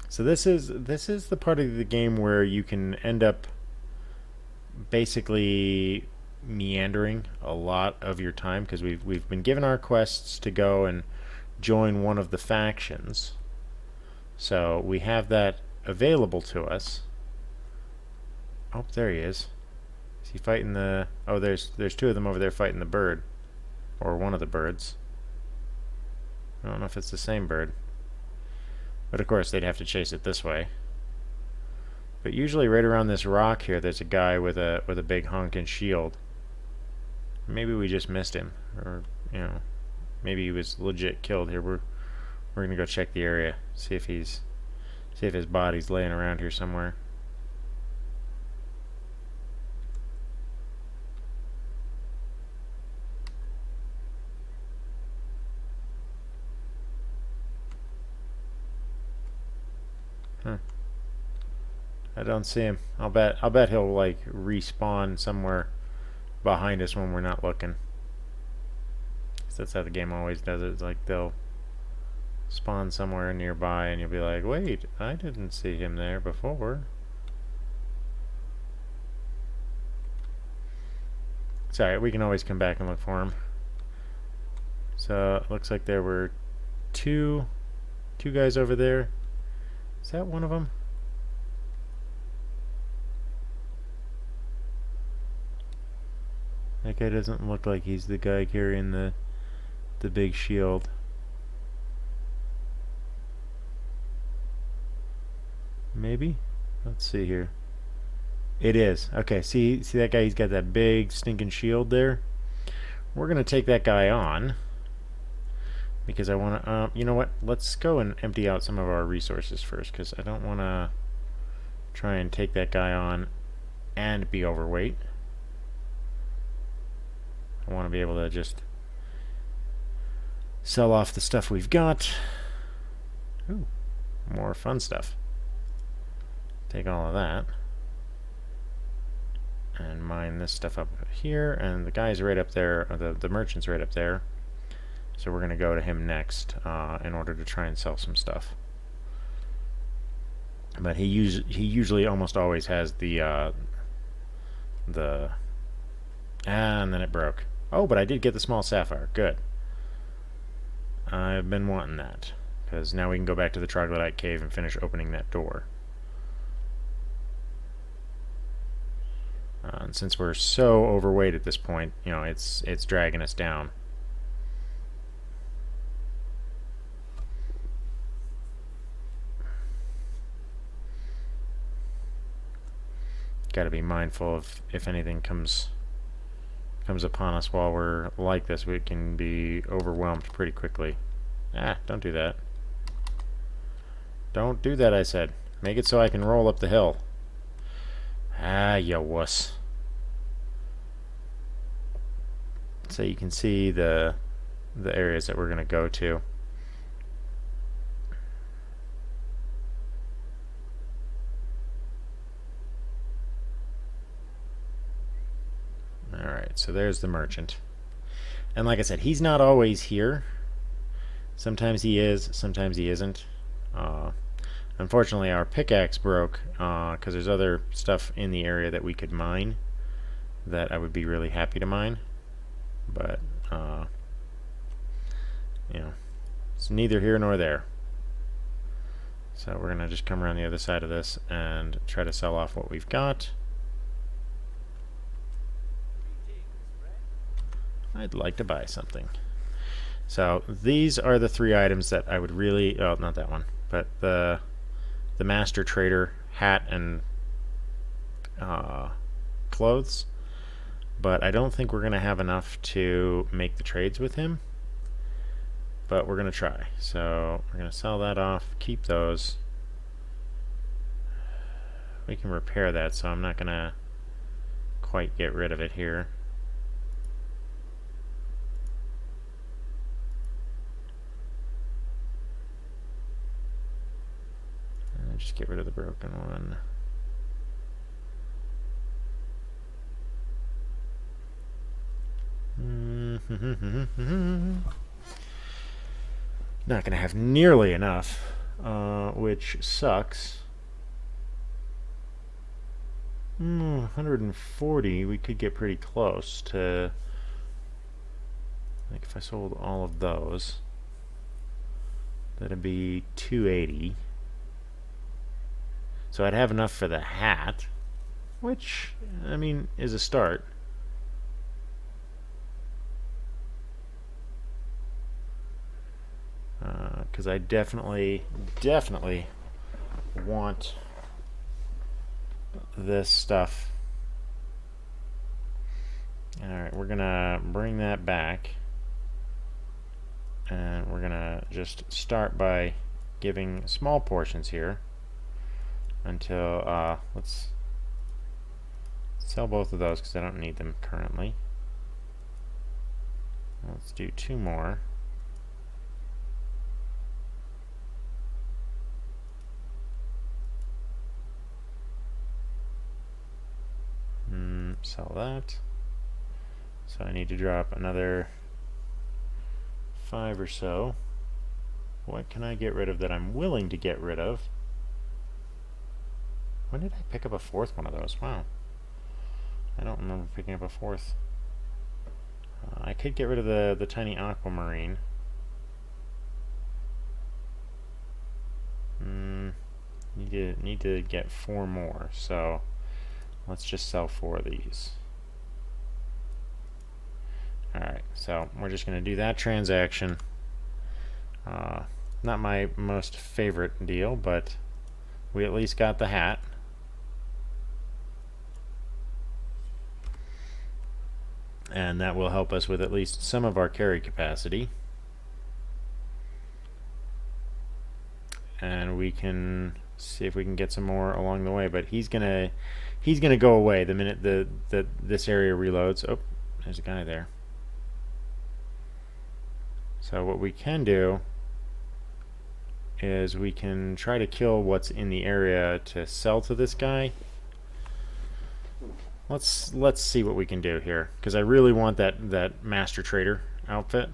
So this is the part of the game where you can end up basically meandering a lot of your time, because we've been given our quests to go and join one of the factions. So we have that available to us. Oh, there he is. Is he fighting the... Oh, there's two of them over there fighting the bird. Or one of the birds. I don't know if it's the same bird. But of course they'd have to chase it this way. But usually right around this rock here there's a guy with a big honking shield. Maybe we just missed him, or you know, maybe he was legit killed here. We're gonna go check the area, see if his body's laying around here somewhere. Huh. I don't see him. I'll bet he'll like respawn somewhere behind us when we're not looking. 'Cause that's how the game always does it. It's like they'll spawn somewhere nearby and you'll be like, wait, I didn't see him there before. Sorry, we can always come back and look for him. So it looks like there were two guys over there. Is that one of them? That guy doesn't look like he's the guy carrying the big shield. Maybe? Let's see here. It is. Okay, see that guy? He's got that big stinking shield there. We're going to take that guy on. Because I want to, you know what? Let's go and empty out some of our resources first. Because I don't want to try and take that guy on and be overweight. I want to be able to just sell off the stuff we've got. Ooh, more fun stuff. Take all of that. And mine this stuff up here. And the guy's right up there, or the merchant's right up there. So we're going to go to him next in order to try and sell some stuff. But he usually almost always has the and then it broke. Oh, but I did get the small sapphire. Good. I've been wanting that because now we can go back to the troglodyte cave and finish opening that door. And since we're so overweight at this point, you know, it's dragging us down. Got to be mindful of if anything comes upon us while we're like this, we can be overwhelmed pretty quickly. Ah, don't do that. Don't do that, I said. Make it so I can roll up the hill. Ah, you wuss. So you can see the areas that we're going to go to. Alright, so there's the merchant. And like I said, he's not always here. Sometimes he is, sometimes he isn't. Unfortunately, our pickaxe broke because there's other stuff in the area that we could mine that I would be really happy to mine. But, you know, it's neither here nor there. So we're going to just come around the other side of this and try to sell off what we've got. I'd like to buy something. So these are the 3 items that I would really, oh, not that one, but the master trader hat and clothes. But I don't think we're going to have enough to make the trades with him. But we're going to try. So we're going to sell that off, keep those. We can repair that, so I'm not going to quite get rid of it here. Just get rid of the broken one. Not going to have nearly enough, which sucks. 140, we could get pretty close to, like if I sold all of those, that'd be 280. So I'd have enough for the hat, which, I mean, is a start. Because I definitely want this stuff. Alright, we're going to bring that back. And we're going to just start by giving small portions here. Until, let's sell both of those because I don't need them currently. Let's do 2 more. sell that. So I need to drop another 5 or so. What can I get rid of that I'm willing to get rid of? When did I pick up a 4th one of those? Wow. I don't remember picking up a 4th. I could get rid of the tiny aquamarine. Need to get 4 more, so let's just sell 4 of these. Alright, so we're just going to do that transaction. Not my most favorite deal, but we at least got the hat. And that will help us with at least some of our carry capacity. And we can see if we can get some more along the way, but he's gonna go away the minute this area reloads. Oh, there's a guy there. So what we can do is we can try to kill what's in the area to sell to this guy. Let's see what we can do here, because I really want that Master Trader outfit.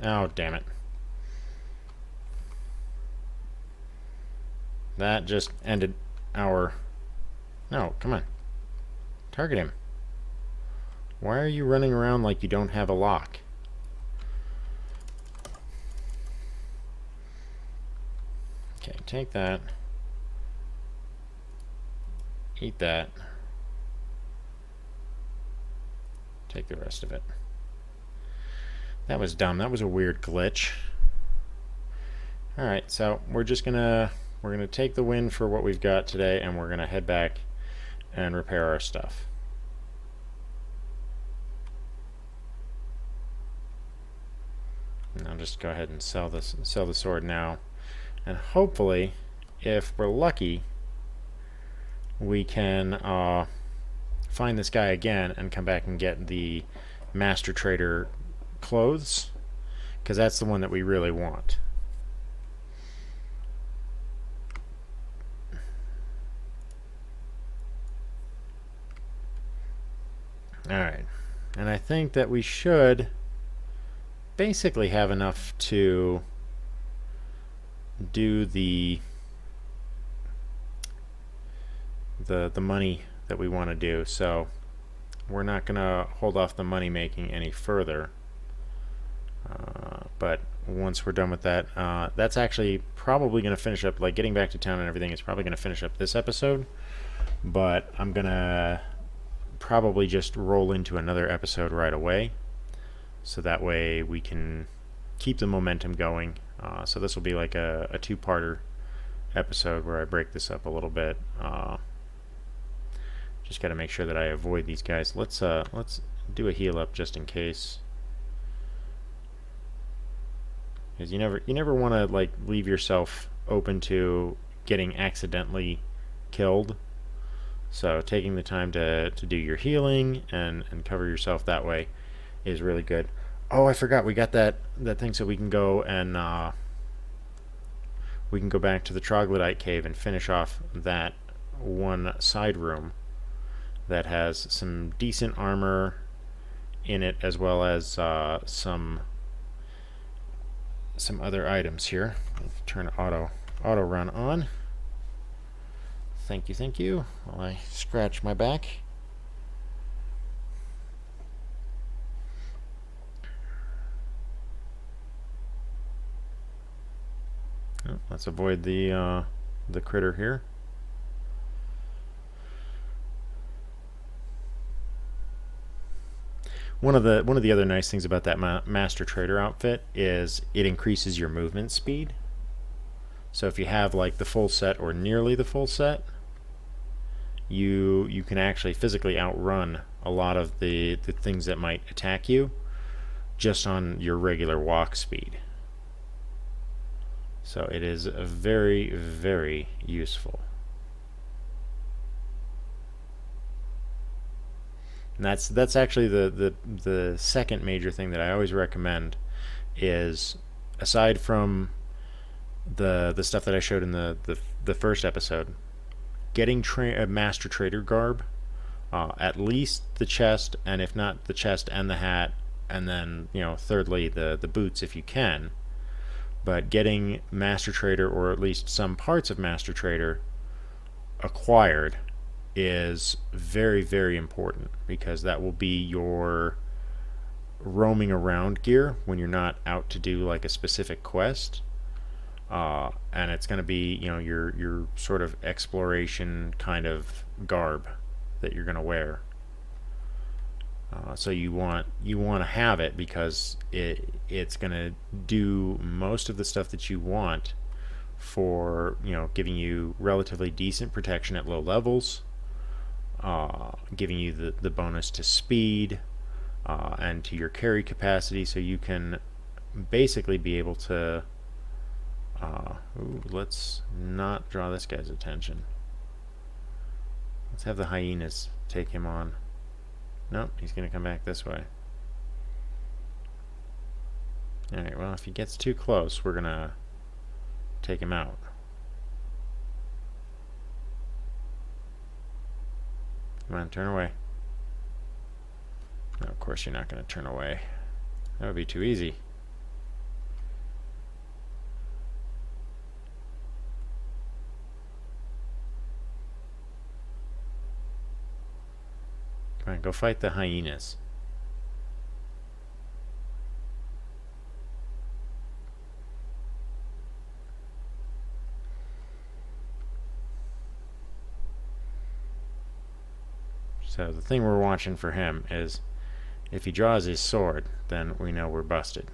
Oh, damn it. That just ended our... No, come on. Target him. Why are you running around like you don't have a lock? Okay, take that. Eat that. Take the rest of it. That was dumb. That was a weird glitch. Alright, so we're gonna take the win for what we've got today, and we're gonna head back and repair our stuff. And I'll just go ahead and sell the sword now. And hopefully, if we're lucky, we can find this guy again and come back and get the Master Trader clothes, because that's the one that we really want. Alright, and I think that we should basically have enough to do the money that we want to do, so we're not gonna hold off the money making any further. But once we're done with that, that's actually probably going to finish up, like getting back to town and everything is probably going to finish up this episode, but I'm going to probably just roll into another episode right away, so that way we can keep the momentum going. So this will be like a 2-parter episode where I break this up a little bit. Just got to make sure that I avoid these guys. Let's do a heal up just in case. Because you never want to like leave yourself open to getting accidentally killed. So taking the time to do your healing and cover yourself that way is really good. Oh, I forgot we got that thing, so we can go and we can go back to the Troglodyte cave and finish off that one side room that has some decent armor in it, as well as some other items here. Turn auto run on. Thank you, while I scratch my back. Oh, let's avoid the critter here. One of the other nice things about that Master Trader outfit is it increases your movement speed. So if you have like the full set or nearly the full set, you can actually physically outrun a lot of the things that might attack you just on your regular walk speed. So it is very, very useful. And that's actually the second major thing that I always recommend is aside from the stuff that I showed in the first episode, getting a master trader garb, at least the chest, and if not the chest and the hat, and then thirdly the boots if you can. But getting master trader, or at least some parts of master trader, acquired is very, very important, because that will be your roaming around gear when you're not out to do like a specific quest. And it's going to be your sort of exploration kind of garb that you're going to wear. So you want to have it, because it's going to do most of the stuff that you want for giving you relatively decent protection at low levels, giving you the bonus to speed and to your carry capacity, so you can basically be able to let's not draw this guy's attention. Let's have the hyenas take him on. Nope, he's going to come back this way. Alright, well, if he gets too close, we're going to take him out. Come on, turn away. No, of course you're not going to turn away. That would be too easy. Come on, go fight the hyenas. So the thing we're watching for him is, if he draws his sword, then we know we're busted.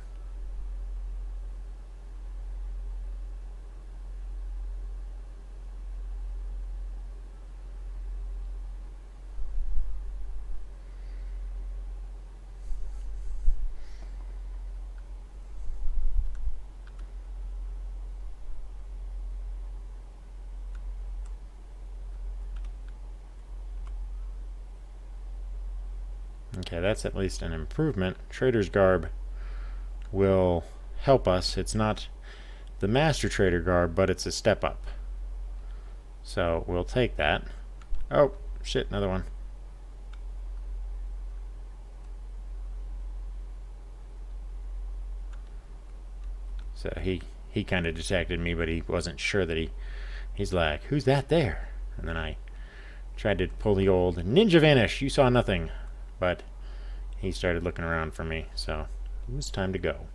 Okay, that's at least an improvement. Trader's Garb will help us. It's not the Master Trader Garb, but it's a step up. So we'll take that. Oh, shit, another one. So he kind of detected me, but he wasn't sure that he's like, who's that there? And then I tried to pull the old ninja vanish. You saw nothing. But he started looking around for me, so it was time to go.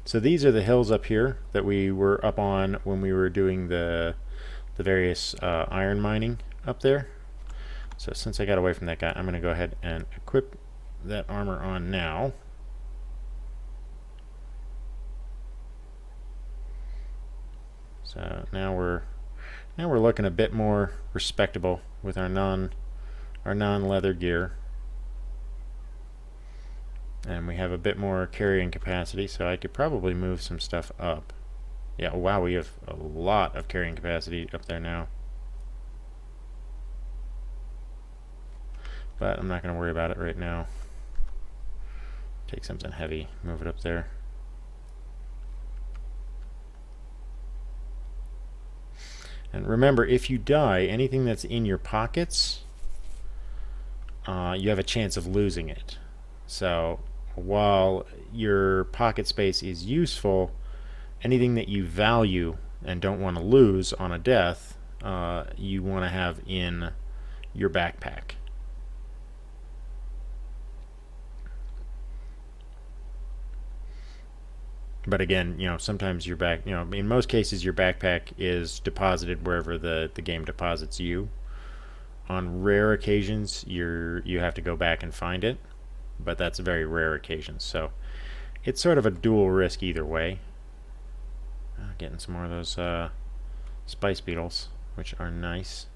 So these are the hills up here that we were up on when we were doing the various iron mining up there. So since I got away from that guy, I'm going to go ahead and equip that armor on now. So now we're looking a bit more respectable with our non-leather gear, and we have a bit more carrying capacity, so I could probably move some stuff up. Yeah, wow, we have a lot of carrying capacity up there now, but I'm not going to worry about it right now. Take something heavy, move it up there. And remember, if you die, anything that's in your pockets, you have a chance of losing it. So while your pocket space is useful, anything that you value and don't want to lose on a death, you want to have in your backpack. But again, sometimes your in most cases your backpack is deposited wherever the game deposits you. On rare occasions, you have to go back and find it, but that's a very rare occasion. So it's sort of a dual risk either way. Getting some more of those spice beetles, which are nice.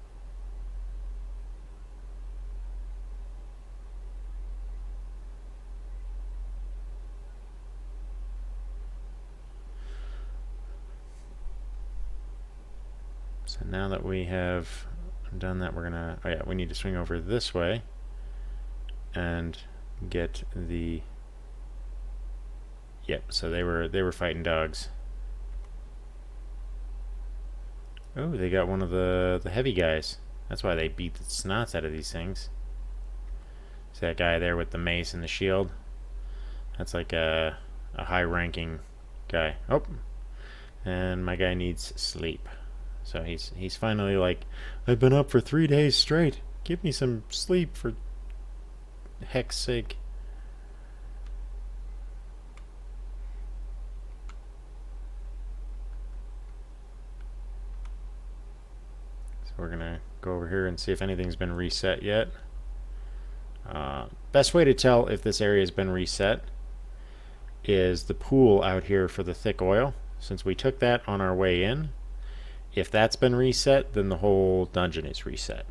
So now that we have done that, we're gonna, we need to swing over this way and get the... Yep, so they were fighting dogs. Oh, they got one of the heavy guys. That's why they beat the snots out of these things. See that guy there with the mace and the shield? That's like a high-ranking guy. Oh, and my guy needs sleep. So he's finally like, I've been up for 3 days straight. Give me some sleep for heck's sake. So we're gonna go over here and see if anything's been reset yet. Best way to tell if this area has been reset is the pool out here for the thick oil. Since we took that on our way in, if that's been reset, then the whole dungeon is reset.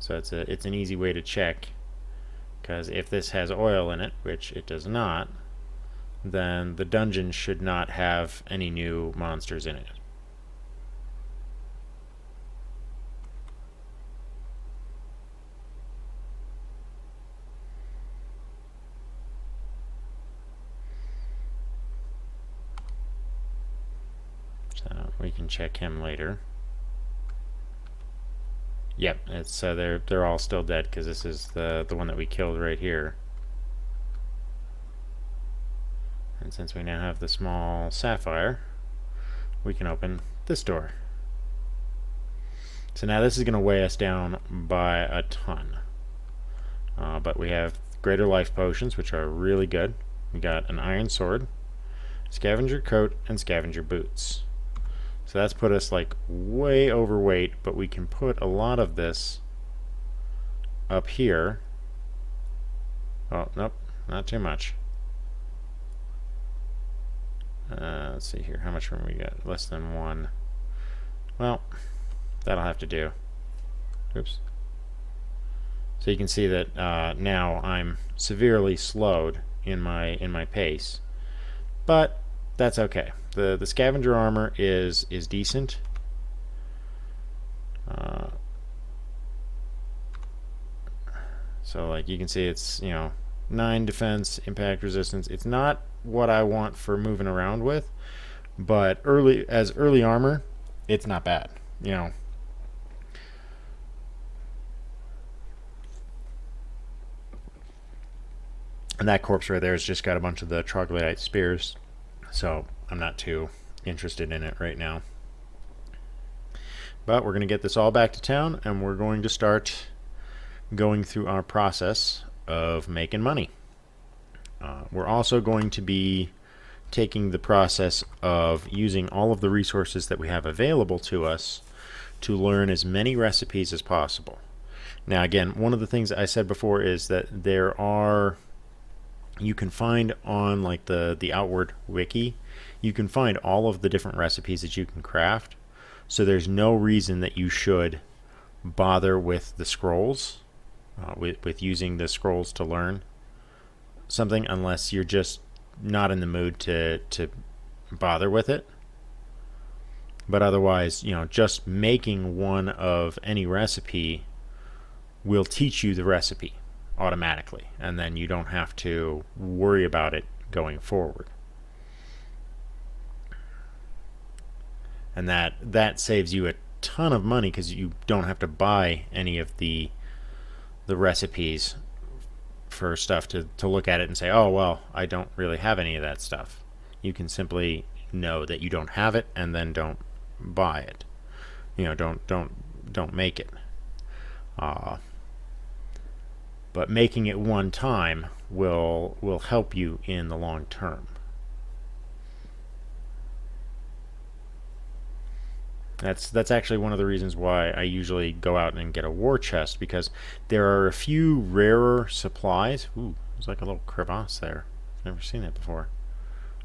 So it's an easy way to check, because if this has oil in it, which it does not, then the dungeon should not have any new monsters in it. So we can check him later. Yep, it's they're all still dead because this is the one that we killed right here. And since we now have the small sapphire, we can open this door. So now this is going to weigh us down by a ton. But we have greater life potions, which are really good. We got an iron sword, scavenger coat, and scavenger boots. So that's put us like way overweight, but we can put a lot of this up here. Oh, nope, not too much. Let's see here, how much room we got? Less than 1. Well, that'll have to do. Oops. So you can see that now I'm severely slowed in my pace, but that's okay. The scavenger armor is decent. So like you can see, it's 9 defense, impact resistance. It's not what I want for moving around with, but early armor, it's not bad. And that corpse right there has just got a bunch of the troglodyte spears, so I'm not too interested in it right now. But we're going to get this all back to town, and we're going to start going through our process of making money. We're also going to be taking the process of using all of the resources that we have available to us to learn as many recipes as possible. Now again, one of the things I said before is that you can find on like the Outward wiki, you can find all of the different recipes that you can craft. So there's no reason that you should bother with the scrolls, with using the scrolls to learn something, unless you're just not in the mood to bother with it. But otherwise, just making one of any recipe will teach you the recipe automatically, and then you don't have to worry about it going forward. And that saves you a ton of money, because you don't have to buy any of the recipes for stuff to look at it and say, oh well, I don't really have any of that stuff. You can simply know that you don't have it and then don't buy it. Don't make it. But making it one time will help you in the long term. That's actually one of the reasons why I usually go out and get a war chest, because there are a few rarer supplies. Ooh, there's like a little crevasse there. I've never seen that before.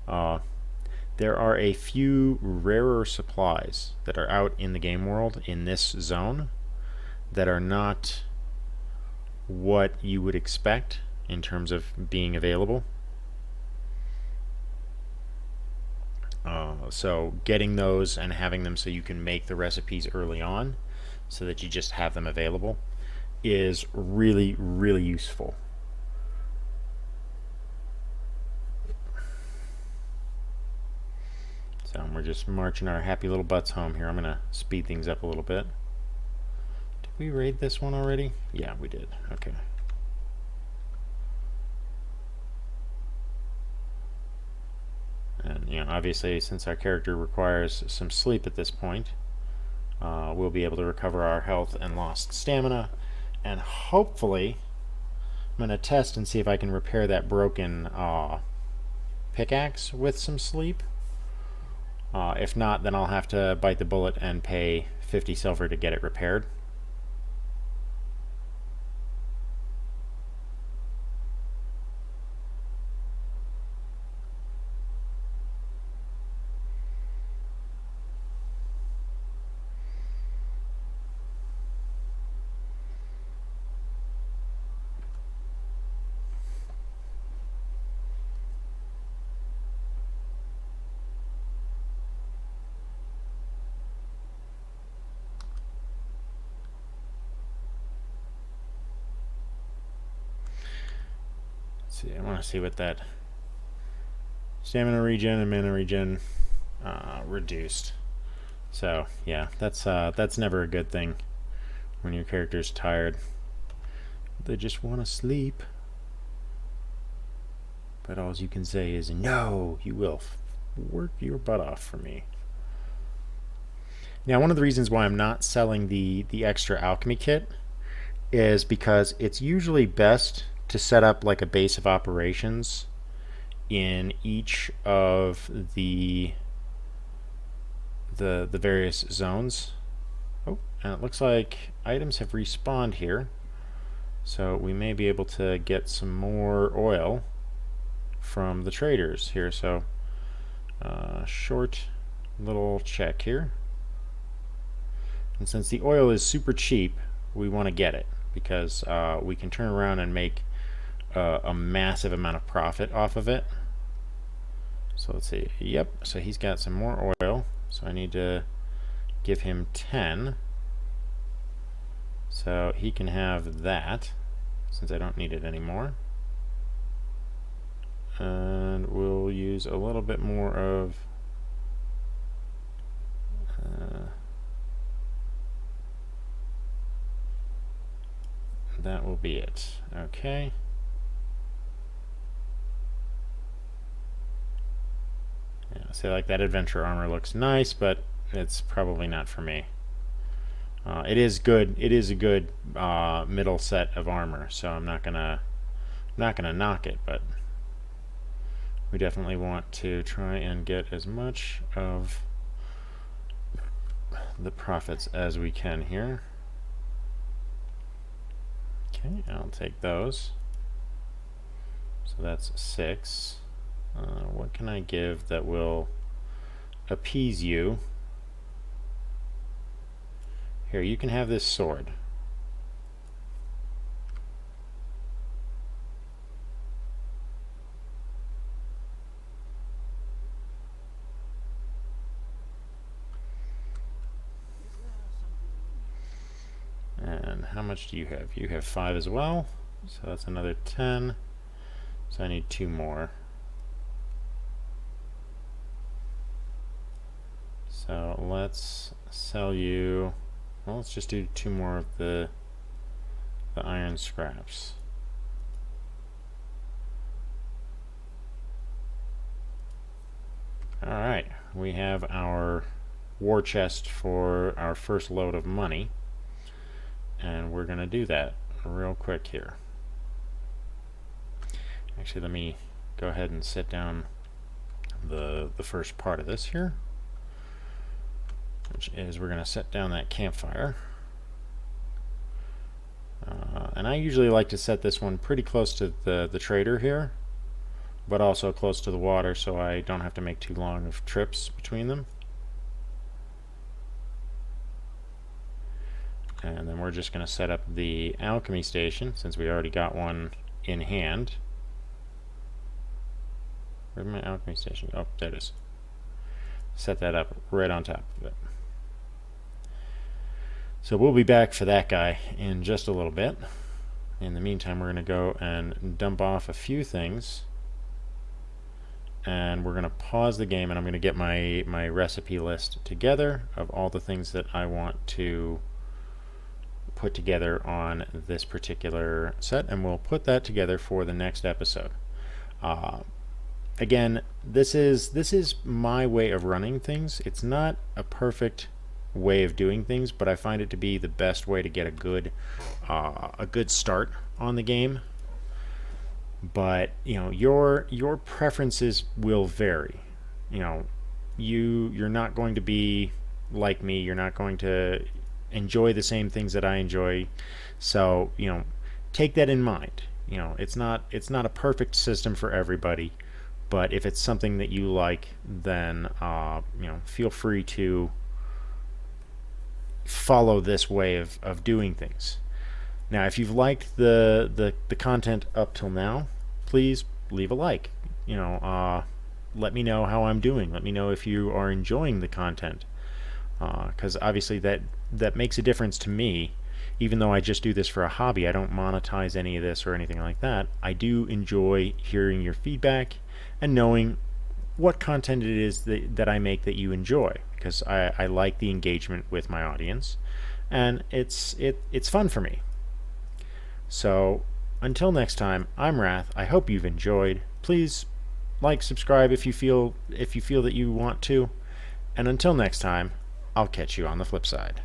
There are a few rarer supplies that are out in the game world in this zone that are not what you would expect in terms of being available. So getting those and having them so you can make the recipes early on, so that you just have them available, is really, really useful. So we're just marching our happy little butts home here. I'm going to speed things up a little bit. Did we raid this one already? Yeah, we did. Okay. And, obviously, since our character requires some sleep at this point, we'll be able to recover our health and lost stamina. And hopefully, I'm going to test and see if I can repair that broken pickaxe with some sleep. If not, then I'll have to bite the bullet and pay 50 silver to get it repaired. See, I want to see what that stamina regen and mana regen reduced. So yeah, that's never a good thing when your character's tired. They just want to sleep. But all you can say is, no, you will work your butt off for me. Now, one of the reasons why I'm not selling the extra alchemy kit is because it's usually best to set up like a base of operations in each of the various zones. Oh, and it looks like items have respawned here, so we may be able to get some more oil from the traders here. So short little check here, and since the oil is super cheap, we want to get it because we can turn around and make a massive amount of profit off of it. So let's see. Yep, so he's got some more oil, so I need to give him 10 so he can have that since I don't need it anymore. And we'll use a little bit more of that will be it. Okay. Yeah, so like that adventure armor looks nice, but it's probably not for me. It is good. It is a good middle set of armor, so I'm not gonna knock it, but we definitely want to try and get as much of the profits as we can here. Okay, I'll take those. So that's 6. What can I give that will appease you? Here, you can have this sword. And how much do you have? You have 5 as well, so that's another 10. So I need 2 more. So let's sell you, well, let's just do 2 more of the iron scraps. Alright, we have our war chest for our first load of money, and we're going to do that real quick here. Actually, let me go ahead and set down the first part of this here, which is we're going to set down that campfire. And I usually like to set this one pretty close to the trader here, but also close to the water so I don't have to make too long of trips between them. And then we're just going to set up the alchemy station since we already got one in hand. Where's my alchemy station? Oh, there it is. Set that up right on top of it. So we'll be back for that guy in just a little bit. In the meantime, we're going to go and dump off a few things. And we're going to pause the game, and I'm going to get my recipe list together of all the things that I want to put together on this particular set, and we'll put that together for the next episode. Again, this is my way of running things. It's not a perfect way of doing things, but I find it to be the best way to get a good start on the game. But your preferences will vary. You're not going to be like me. You're not going to enjoy the same things that I enjoy. So take that in mind. It's not a perfect system for everybody, but if it's something that you like, then feel free to follow this way of doing things. Now, if you've liked the content up till now, please leave a like. Let me know how I'm doing. Let me know if you are enjoying the content, because obviously that makes a difference to me. Even though I just do this for a hobby, I don't monetize any of this or anything like that. I do enjoy hearing your feedback and knowing what content it is that I make that you enjoy, because I like the engagement with my audience, and it's fun for me. So until next time, I'm Wrath. I hope you've enjoyed. Please like, subscribe if you feel that you want to, and until next time, I'll catch you on the flip side.